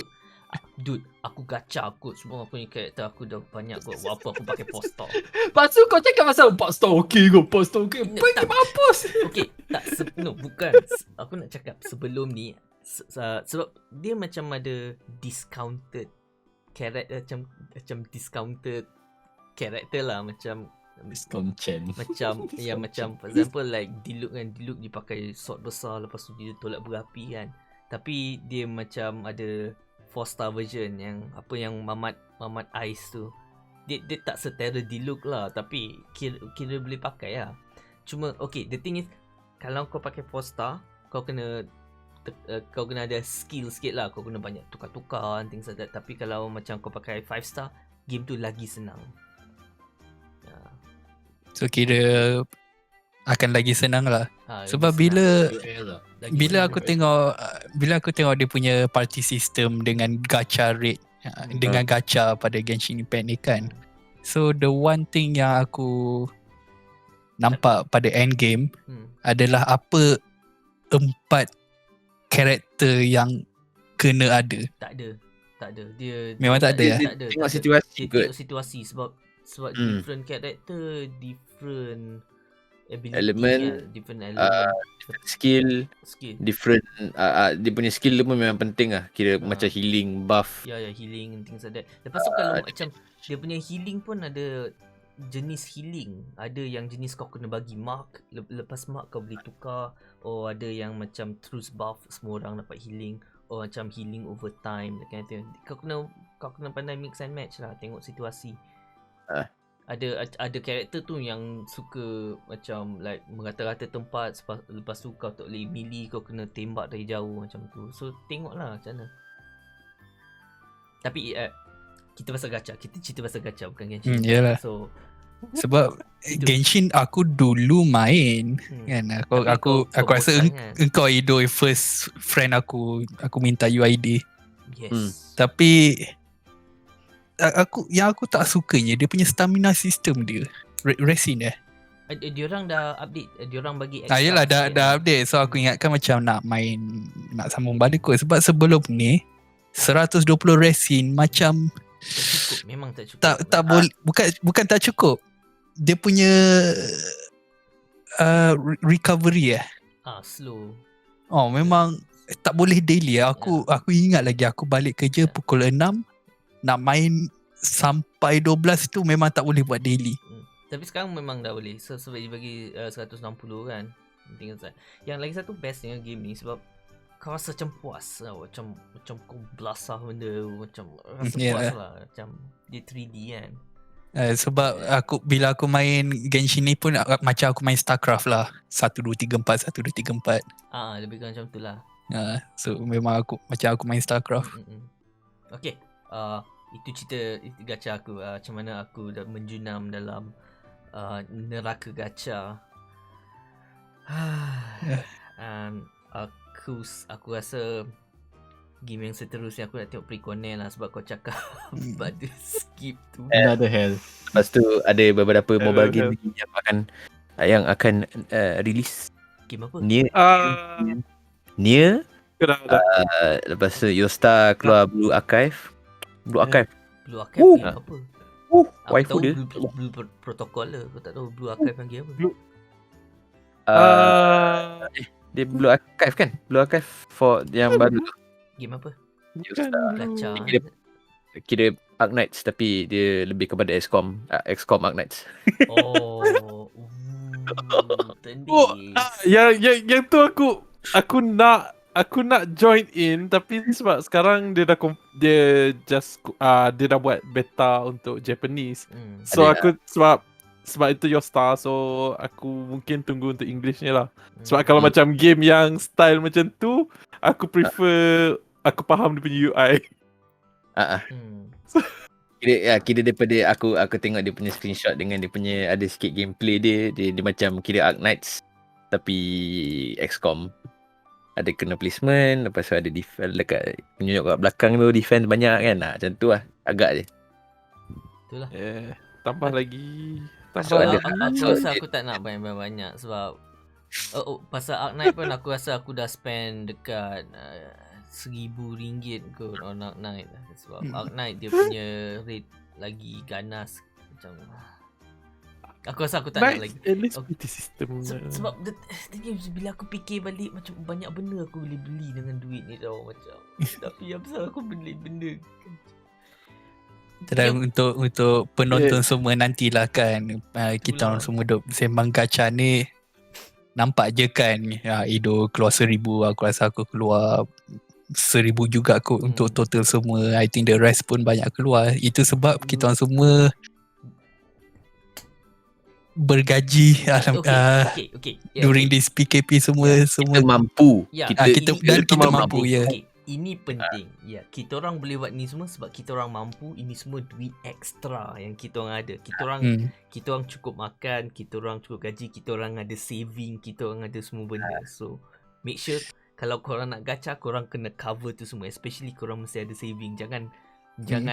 aku gacha kot. Semua aku punya karakter aku dah banyak kot. Apa aku pakai 4 star. Lepas tu kau cakap pasal 4 star okay ke? 4 star okay. Pergi mampus. Okay, bukan. Aku nak cakap sebelum ni sebab dia macam ada discounted karakter macam discounted karakter lah macam discount chain macam macam for example like Diluc dia pakai sword besar lepas tu dia tolak berapi kan. Tapi dia macam ada 4 star version yang apa yang Mamat Ice tu. Dia tak setera Diluc lah tapi kira boleh pakai lah. Cuma okay, the thing is kalau kau pakai 4 star kau kena ada skill sikit lah. Kau kena banyak tukar-tukar things like that. Tapi kalau macam kau pakai 5 star game tu lagi senang. So kira akan lagi senang lah. Sebab bila aku tengok dia punya party system dengan gacha rate dengan gacha pada Genshin Impact ni kan. So the one thing yang aku nampak pada end game adalah apa 4 karakter yang kena ada. Tak ada. Dia memang tak ada ya. Tengok situasi kot. Tengok situasi sebab different karakter, different ability, element, different element, skill, different dia punya skill tu pun memang penting lah. Kira macam healing, buff. Ya healing and things like that. Lepas tu kalau macam dia punya healing pun ada jenis healing. Ada yang jenis kau kena bagi mark, lepas mark kau boleh tukar. Ada yang macam truce buff, semua orang dapat healing. Macam healing over time, that kind of thing. Kau kena pandai mix and match lah, tengok situasi. Ada karakter tu yang suka macam like merata-rata tempat, lepas tu kau tak boleh melee, kau kena tembak dari jauh macam tu. So tengoklah macam mana. Tapi kita pasal gacha, kita cerita pasal gacha bukan Genshin. Yalah. So sebab Genshin aku dulu main kan. Aku rasa engkau idol first friend aku minta UID. Yes. Tapi aku tak sukanya dia punya stamina system dia. Resin diorang dah update, diorang bagi extra. Yelah dah update. So aku ingatkan macam nak sambung balik kot. Sebab sebelum ni 120 resin macam tak cukup, memang tak cukup. Tak boleh, bukan tak cukup. Dia punya recovery slow. Memang tak boleh daily. Aku ingat lagi aku balik kerja pukul 6 nak main sampai 12 tu memang tak boleh buat daily. Tapi sekarang memang dah boleh. Sebab dia bagi 160 kan. Yang lagi satu best dengan game ni sebab kau rasa macam puas tau. Macam kau belasah benda, macam rasa puas lah. Macam dia 3D kan. Sebab bila aku main Genshin ni pun macam aku main StarCraft lah. 1, 2, 3, 4, 1, 2, 3, 4. Lebih kurang macam tu lah. So memang aku main StarCraft. Okay, itu cerita gacha aku. Macam mana aku dah menjunam dalam neraka gacha. Aku rasa game yang seterusnya aku nak tengok pre-connect lah sebab kau cakap pada skip tu. Another hell. Lepas tu ada beberapa mobile game yang akan release. Game apa? Nier. Lepas tu Yosta keluar Blue Archive. Blue Archive game apa? Waifu dia. Blue Protocol lah. Kau tak tahu Blue Archive yang game apa? Dia Blue Archive kan? Blue Archive for yang baru tu. Game apa? Gacha. Kira Ark Knights tapi dia lebih kepada XCOM Ark Knights. Yang tu aku nak join in tapi sebab sekarang dia dah buat beta untuk Japanese. So aku sebab itu Yosta, so aku mungkin tunggu untuk English ni lah. Sebab kalau macam game yang style macam tu, aku prefer aku faham dia punya UI. Kira daripada aku tengok dia punya screenshot dengan dia punya ada sikit gameplay dia macam kira Ark Knights tapi XCOM. Ada kena placement, lepas tu ada defense dekat penyunyuk kat belakang tu, defense banyak kan. Macam tu lah agak je. Itulah. Tambah lagi. Aku rasa aku tak nak banyak-banyak sebab pasal Ark Knight pun aku rasa aku dah spend dekat RM1,000 kot on Ark Knight. Sebab Ark Knight dia punya rate lagi ganas macam aku rasa aku tak nak lagi. Sebab bila aku fikir balik macam banyak benda aku boleh beli dengan duit ni tau macam. Tapi apa salah aku beli benda. Dan untuk penonton semua nantilah kan, kita orang semua duk sembang gacha ni, nampak je kan Ido keluar 1,000, aku rasa aku keluar 1,000 juga kot untuk total semua. I think the rest pun banyak keluar. Itu sebab kita orang semua bergaji during this PKP semua mampu. Kita mampu. Ini penting. Kita orang boleh buat ni semua sebab kita orang mampu. Ini semua duit ekstra yang kita orang ada. Kita orang cukup makan, kita orang cukup gaji, kita orang ada saving, kita orang ada semua benda. So make sure kalau korang nak gacha, korang kena cover tu semua. Especially korang mesti ada saving. Jangan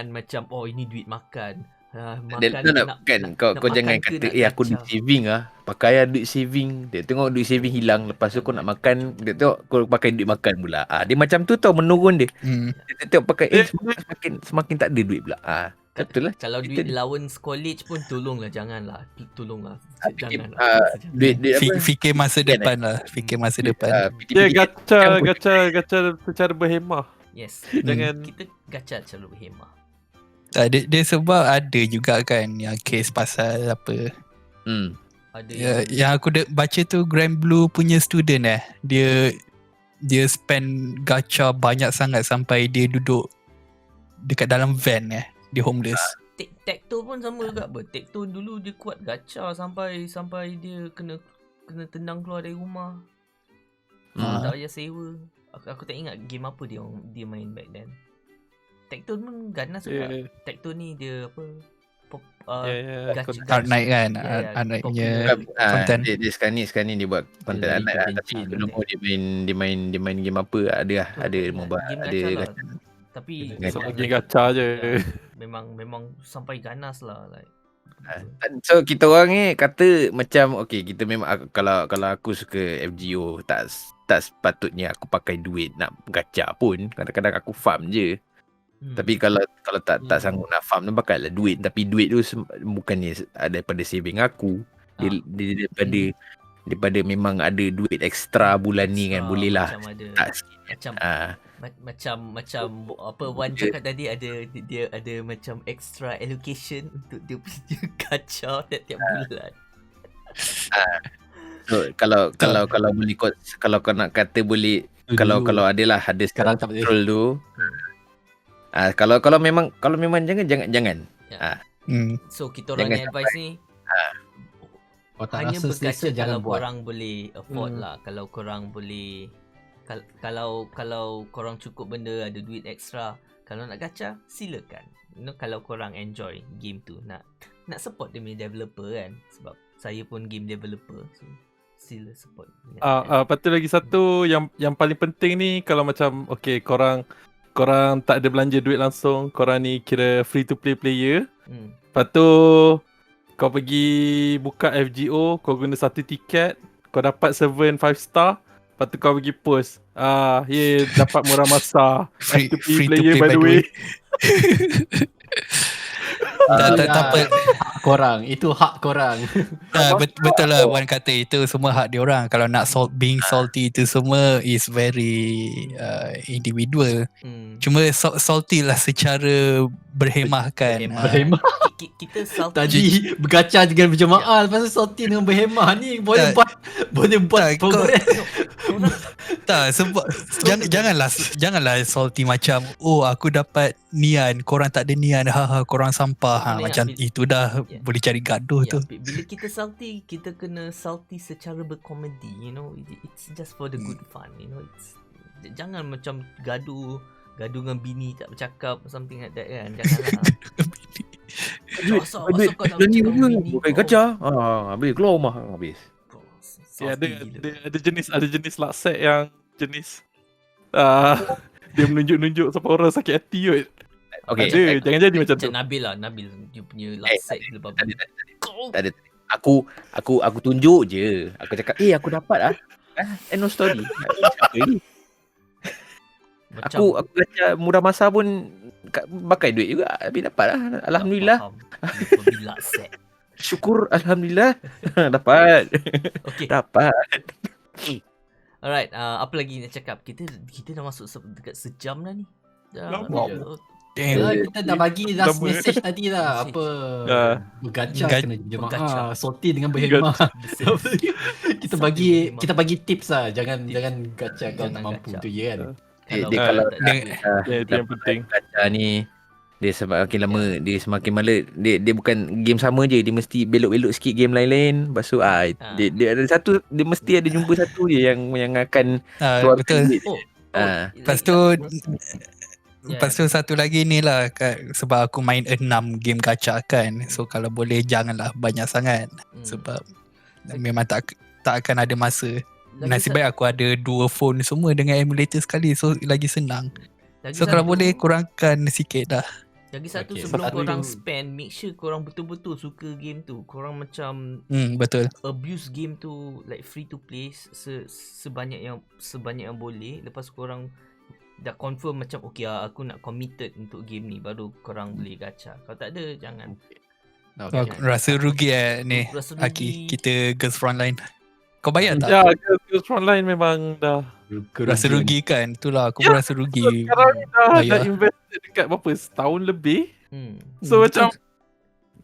macam ini duit makan. Kau jangan kata aku duit saving pakai duit saving. Dia tengok duit saving hilang, lepas tu kau nak makan, dia tengok kau pakai duit makan pula. Dia macam tu tau, menurun dia. Dia tengok pakai semakin tak ada duit pula. Betul lah. Kalau duit allowance college pun tolonglah janganlah. Duit fikir masa depan lah. Fikir masa depan. Gacha secara berhemah. Yes. Jangan kita gacha selalu berhemah. Dia sebab ada juga kan yang case pasal apa. Ada yang aku baca tu Grand Blue punya student dia spend gacha banyak sangat sampai dia duduk dekat dalam van dia homeless. Tecto pun sama juga. Tecto dulu dia kuat gacha sampai dia kena tendang keluar dari rumah. Tak payah sewa. Aku tak ingat game apa dia main back then. Tecto pun ganas juga. Tecto ni dia apa? Art Night kan. Art Night punya content. Dia sekarang ni dia buat content Art Night. Tapi dulu dia main game apa. Ada mobile. Ada gacha. Tapi game gacha je. Memang sampai ganas lah like. So kita orang ni kata macam okay, kita memang kalau aku suka FGO tak sepatutnya aku pakai duit nak gacha pun. Kadang-kadang aku farm je. Tapi kalau tak sanggup nak farm tu pakailah duit. Tapi duit tu bukannya daripada saving aku. Dia daripada memang ada duit ekstra bulan ni kan, boleh lah tak sikit. Macam apa Wan cakap tadi, dia ada macam extra allocation untuk dia punya gacha tiap bulan. So kalau boleh kalau kau nak kata boleh, kalau adalah ada sekarang tak control tu. Kalau memang jangan. So kita orang ni advice ni hanya bergacha kalau korang boleh afford lah. Kalau korang boleh, kalau korang cukup benda, ada duit ekstra, kalau nak gacha silakan. Kalau korang enjoy game tu, nak support dia punya developer kan, sebab saya pun game developer, so sila support. Lepas tu lagi satu yang paling penting ni, kalau macam okay, korang tak ada belanja duit langsung, korang ni kira free to play player. Lepas tu kau pergi buka FGO, kau guna satu tiket, kau dapat 7 5 star. Lepas tu kau pergi post, dapat murah masa. Free to play by the way. Tak apa. Korang, itu hak korang. Betul lah Wan kata, itu semua hak diorang. Kalau nak being salty itu semua is very individual. Cuma salty lah secara berhemah kan. Berhemah. Kita salty. Tadi bergacha dengan berjemaah, lepas tu salty dengan berhemah ni boleh buat progress. Tak, sebab janganlah salty macam aku dapat nian, korang tak ada nian, korang sampah. Macam itu dah boleh cari gaduh tu. Bila kita salty, kita kena salty secara berkomedi, it's just for the good fun, jangan macam gaduh dengan bini tak bercakap, something like that kan. Janganlah. Duit bukan gacha. Habis keluar rumah habis. Ada jenis lakset yang jenis dia menunjuk sampai orang sakit hati kot. Okay, jangan jadi macam tu. Nabil dia punya lakset lepas tadi aku tunjuk je. Aku cakap aku dapat no story. Aku gacha murah masa pun pakai duit juga, tapi dapat lah. Alhamdulillah. Lakset. Syukur alhamdulillah. Dapat. Okay. Dapat. Alright, apa lagi nak cakap? Kita dah masuk dekat sejam dah ni. Kita dah bagi last message tadi lah. Apa bergacha kena jemaah, salty dengan berhemah. Kita bagi tips lah. Jangan gacha kalau tak mampu tu je kan. Kalau itu yang penting. Gacha ni dia semakin lama dia semakin malas. Dia bukan game sama je, dia mesti belok-belok sikit game lain-lain. Lepas tu dia ada satu, dia mesti ada jumpa satu je yang akan betul. Lepas tu satu lagi ni lah, sebab aku main 6 game gacha kan. So kalau boleh janganlah banyak sangat. Sebab memang tak akan ada masa. Nasib baik aku ada 2 phone semua dengan emulator sekali, so lagi senang. So kalau boleh kurangkan sikit dah. Lagi satu, sebelum korang spend, make sure korang betul-betul suka game tu. Korang macam betul, abuse game tu, like free to play sebanyak yang boleh. Lepas korang dah confirm macam okay aku nak committed untuk game ni, baru korang boleh gacha. Kalau tak ada, jangan. Rasa rugi ni Aki, kita Girls Frontline. Kau bayar tak? Ya, Girls Frontline memang dah rasa rugi kan. Itulah aku rasa rugi. Sekarang dah invest dekat berapa? Setahun lebih. So macam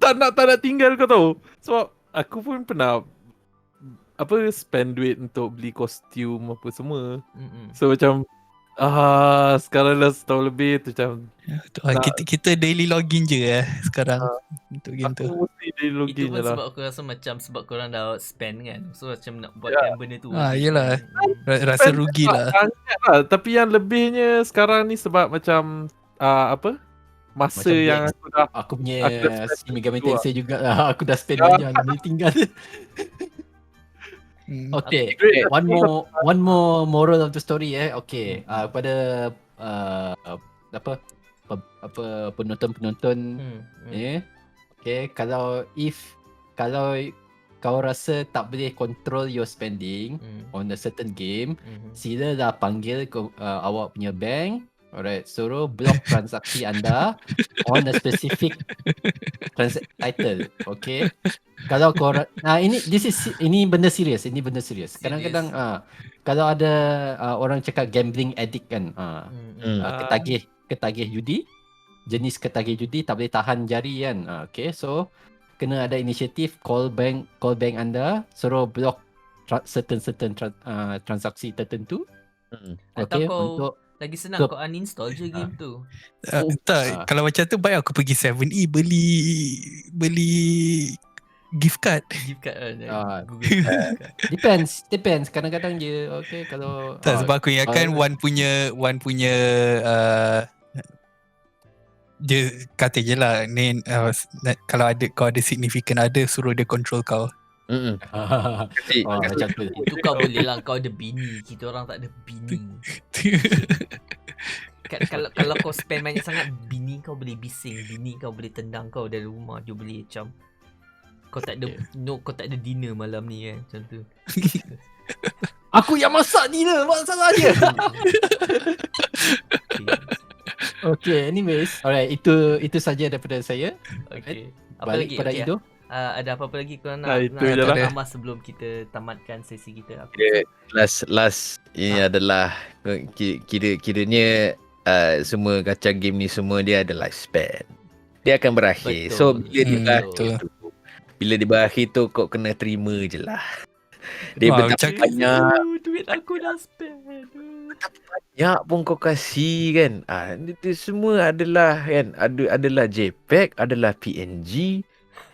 tak nak tinggal kau tahu. Sebab aku pun pernah spend duit untuk beli kostum apa semua. So macam sekarang dah setahun lebih tu macam kita daily login je sekarang untuk game tu. Aku mesti daily login itu pun je lah. sebab aku rasa macam sebab korang dah spend kan. So macam nak buat benda tu. Yelah. Rasa rugi lah. Tapi yang lebihnya sekarang ni sebab macam masa Macam yang Dex, aku dah aku punya aku dah spend Shin Megami dulu Tensei juga lah. Aku dah spend banyak ni tinggal. Okay, one more moral of the story Okay, kepada penonton-penonton okay, kalau kau rasa tak boleh control your spending on a certain game, silalah panggil awak punya bank. Alright, suruh block transaksi anda on a specific title. Okay. Kalau korang ini benda serius, Kadang-kadang kalau ada orang cakap gambling addict kan, ketagih judi, jenis ketagih judi tak boleh tahan jari kan. Okay, so kena ada inisiatif call bank anda, suruh block certain transaksi tertentu. Okay, untuk lagi senang kau uninstall je game tu. Kalau macam tu baik aku pergi 7E beli gift card. Google Depends. Kadang-kadang je. Okay, kalau sebab aku ingatkan Wan punya dia kata je lah ni kalau kau ada significant ada, suruh dia control kau. Macam tu. Itu kau boleh lah, kau ada bini. Kita orang tak ada bini. Kalau kau spend banyak sangat, bini kau boleh bising, bini kau boleh tendang kau dari rumah. Dia boleh macam kau tak ada dinner malam ni kan, macam tu. Aku yang masak dinner, masalah dia. Okay, anyways, alright, itu saja daripada saya. Okay. Balik pada Ido. Ada apa-apa lagi korang nak tambah sebelum kita tamatkan sesi kita? Last ini adalah kiranya semua gacha game ni semua dia ada lifespan. Dia akan berakhir. So bila dia berakhir tu kau kena terima je lah. Dia banyak duit aku dah spend. Banyak pun kau kasih kan. Itu semua adalah kan, adalah JPEG, adalah PNG.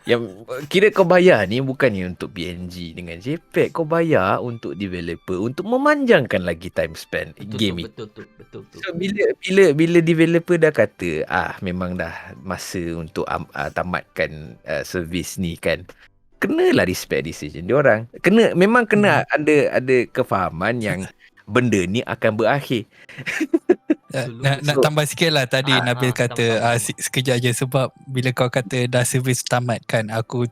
Yang kira kau bayar ni bukannya untuk PNG dengan JPEG, kau bayar untuk developer untuk memanjangkan lagi time spend game ni. Betul. So bila developer dah kata memang dah masa untuk tamatkan servis ni kan, kenalah respect decision dia orang. Memang kena ada kefahaman yang benda ni akan berakhir. Nak tambah sikit lah tadi Nabil kata sekejap je, sebab bila kau kata dah servis tamat kan, aku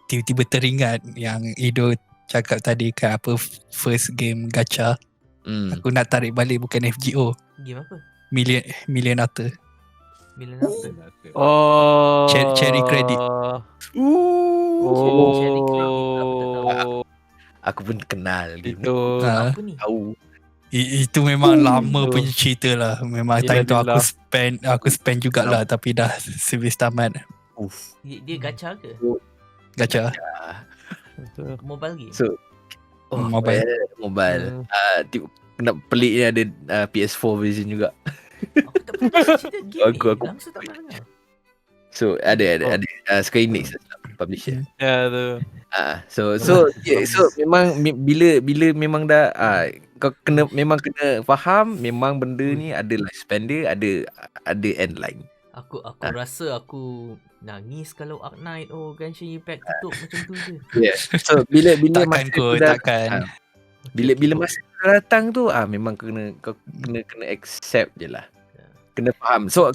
tiba-tiba teringat yang Ido cakap tadi kan, apa first game gacha. Aku nak tarik balik, bukan FGO. Game apa? Millionaire. Cherry Credit. Cherry Credit. Aku pun kenal game itu. Apa ni? Tahu. Itu memang lama punya cerita lah. Memang time tu aku spend jugalah, tapi dah servis tamat. Dia gacha ke? Gacha. Mobile game? So mobile. Nak pelik ni ada PS4 version juga. Aku tak pernah cerita game Aku langsung tak pernah dengar. So ada Square Enix publisher. Ya tu. So memang bila memang dah kau memang kena faham memang benda ni ada lifespan dia, ada end line. Aku rasa aku nangis kalau Ark Knight Genshin Impact tutup macam tu je. Yeah. So bila takkan. Bila masa datang tu memang kena accept je lah. Kena faham. So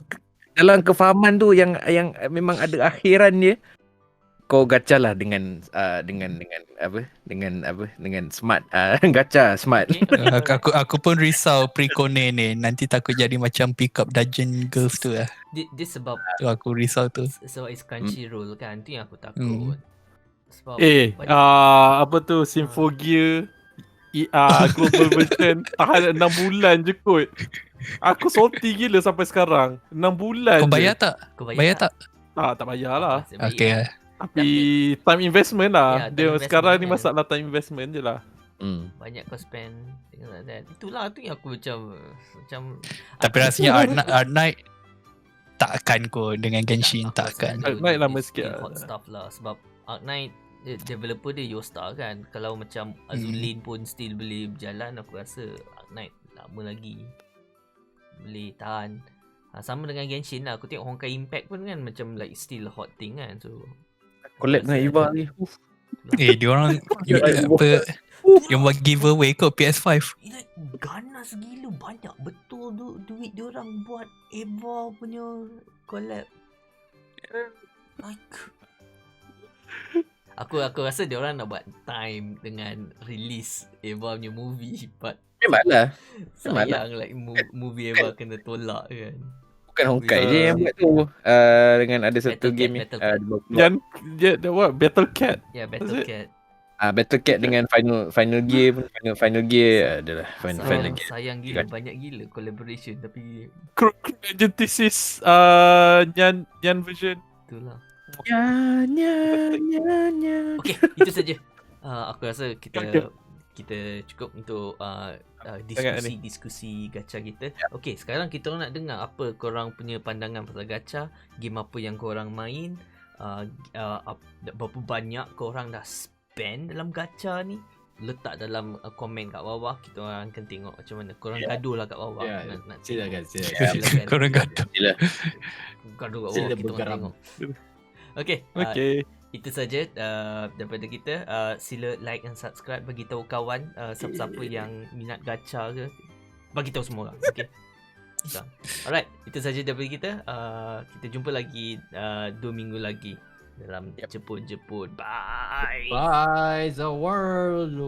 dalam kefahaman tu yang memang ada akhiran dia, kau gacha lah dengan smart, gacha smart. Aku pun risau pre-Kone ni, nanti takut jadi macam pick up dungeon girls tu lah. Dia sebab tu aku risau tu. Sebab it's Crunchyroll kan, tu yang aku takut. Sebab apa tu Symphogear global version tahan 6 bulan je kot. Aku salty gila sampai sekarang. 6 bulan Kau bayar je. tak? Bayar tak? Tak bayar lah. Okay. Tapi time investment lah. Ya, Dia sekarang ni masalah time investment je lah. Banyak kau spend things like that. Itulah tu yang aku macam tapi rasanya Art Knight tak akan ko dengan Genshin, tak akan. Art Knight lama sikit hot stuff lah. Sebab Art Knight developer dia Yosta kan. Kalau macam Azulin pun still boleh berjalan, aku rasa Art Knight lama lagi boleh tahan. Sama dengan Genshin lah. Aku tengok Honkai Impact pun kan macam like still a hot thing kan. So collab dengan Eva ni. Diorang apa yang buat giveaway kot PS5. Ganas gila, banyak betul duit diorang buat Eva punya collab. Like Aku rasa diorang nak buat time dengan release Eva punya movie, but memanglah sayang like movie Eva kena tolak kan. Bukan Honkai je yang buat tu. Dengan ada satu game yang what Battle Cat. Ya, Battle Cat. Battle Cat dengan Final Gear pun, Final Gear adalah Final Gear. Sayang gila, banyak gila collaboration tapi Crew Agentis Nyan version. Itulah. Nya. Okay, itu saja. Aku rasa kita cukup untuk diskusi gacha kita. Okay, sekarang kita nak dengar apa korang punya pandangan pasal gacha. Game apa yang korang main, berapa banyak korang dah spend dalam gacha ni. Letak dalam komen kat bawah. Kita orang akan tengok macam mana. Korang gaduh lah kat bawah. Nak silakan. Korang gaduh. Gaduh kat bawah, kita orang tengok. Okay. Itu saja daripada kita. Sila like and subscribe, bagi tahu kawan, siapa-siapa yang minat gacha ke, bagi tahu semua orang. Okay. Alright, itu saja daripada kita. Kita jumpa lagi 2 minggu lagi dalam Jepun. Bye. Bye the world.